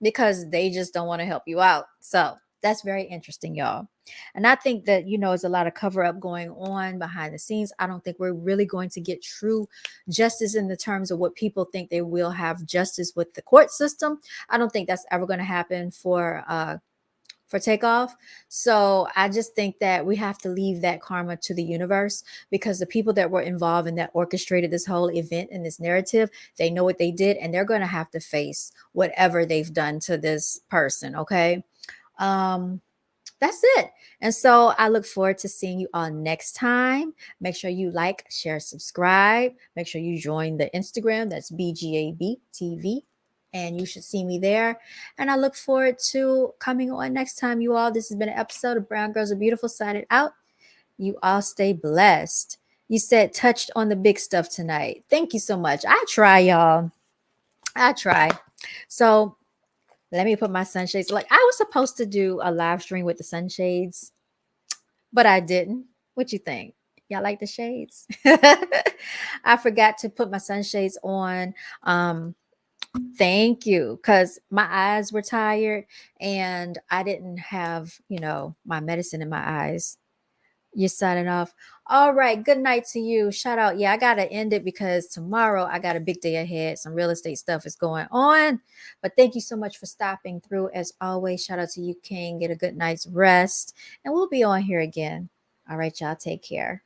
because they just don't want to help you out. So that's very interesting, y'all. And I think that, there's a lot of cover up going on behind the scenes. I don't think we're really going to get true justice in the terms of what people think they will have justice with the court system. I don't think that's ever going to happen for Takeoff. So I just think that we have to leave that karma to the universe, because the people that were involved and that orchestrated this whole event and this narrative, they know what they did and they're going to have to face whatever they've done to this person. Okay. That's it. And so I look forward to seeing you all next time. Make sure you like, share, subscribe. Make sure you join the Instagram. That's BGAB TV. And you should see me there. And I look forward to coming on next time, you all. This has been an episode of Brown Girls Are Beautiful. Signing out. You all stay blessed. You said touched on the big stuff tonight. Thank you so much. I try, y'all. I try. So let me put my sunshades. Like, I was supposed to do a live stream with the sunshades, but I didn't. What you think? Y'all like the shades? I forgot to put my sunshades on. Thank you. Because my eyes were tired and I didn't have, my medicine in my eyes. You're signing off. All right. Good night to you. Shout out. Yeah, I got to end it because tomorrow I got a big day ahead. Some real estate stuff is going on. But thank you so much for stopping through. As always, shout out to you, King. Get a good night's rest. And we'll be on here again. All right, y'all. Take care.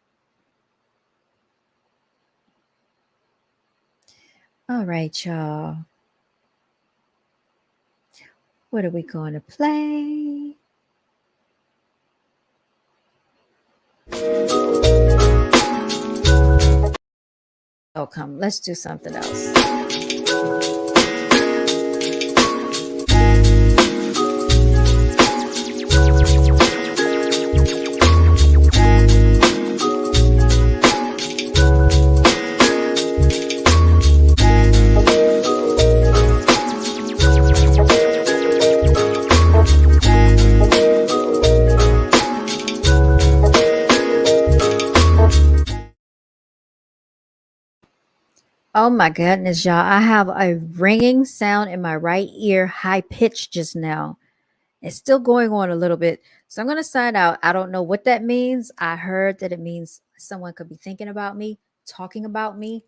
All right, y'all. What are we going to play? Oh, come. Let's do something else. Oh Oh my goodness, y'all. I have a ringing sound in my right ear, high pitched just now. It's still going on a little bit. So I'm going to sign out. I don't know what that means. I heard that it means someone could be thinking about me, talking about me,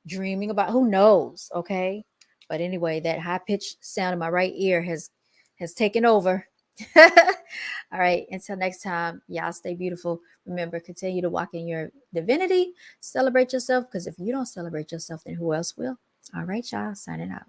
dreaming about, who knows, okay? But anyway, that high pitched sound in my right ear has taken over. All right, until next time, y'all stay beautiful. Remember, continue to walk in your divinity, celebrate yourself, because if you don't celebrate yourself, then who else will? All right, y'all, signing out.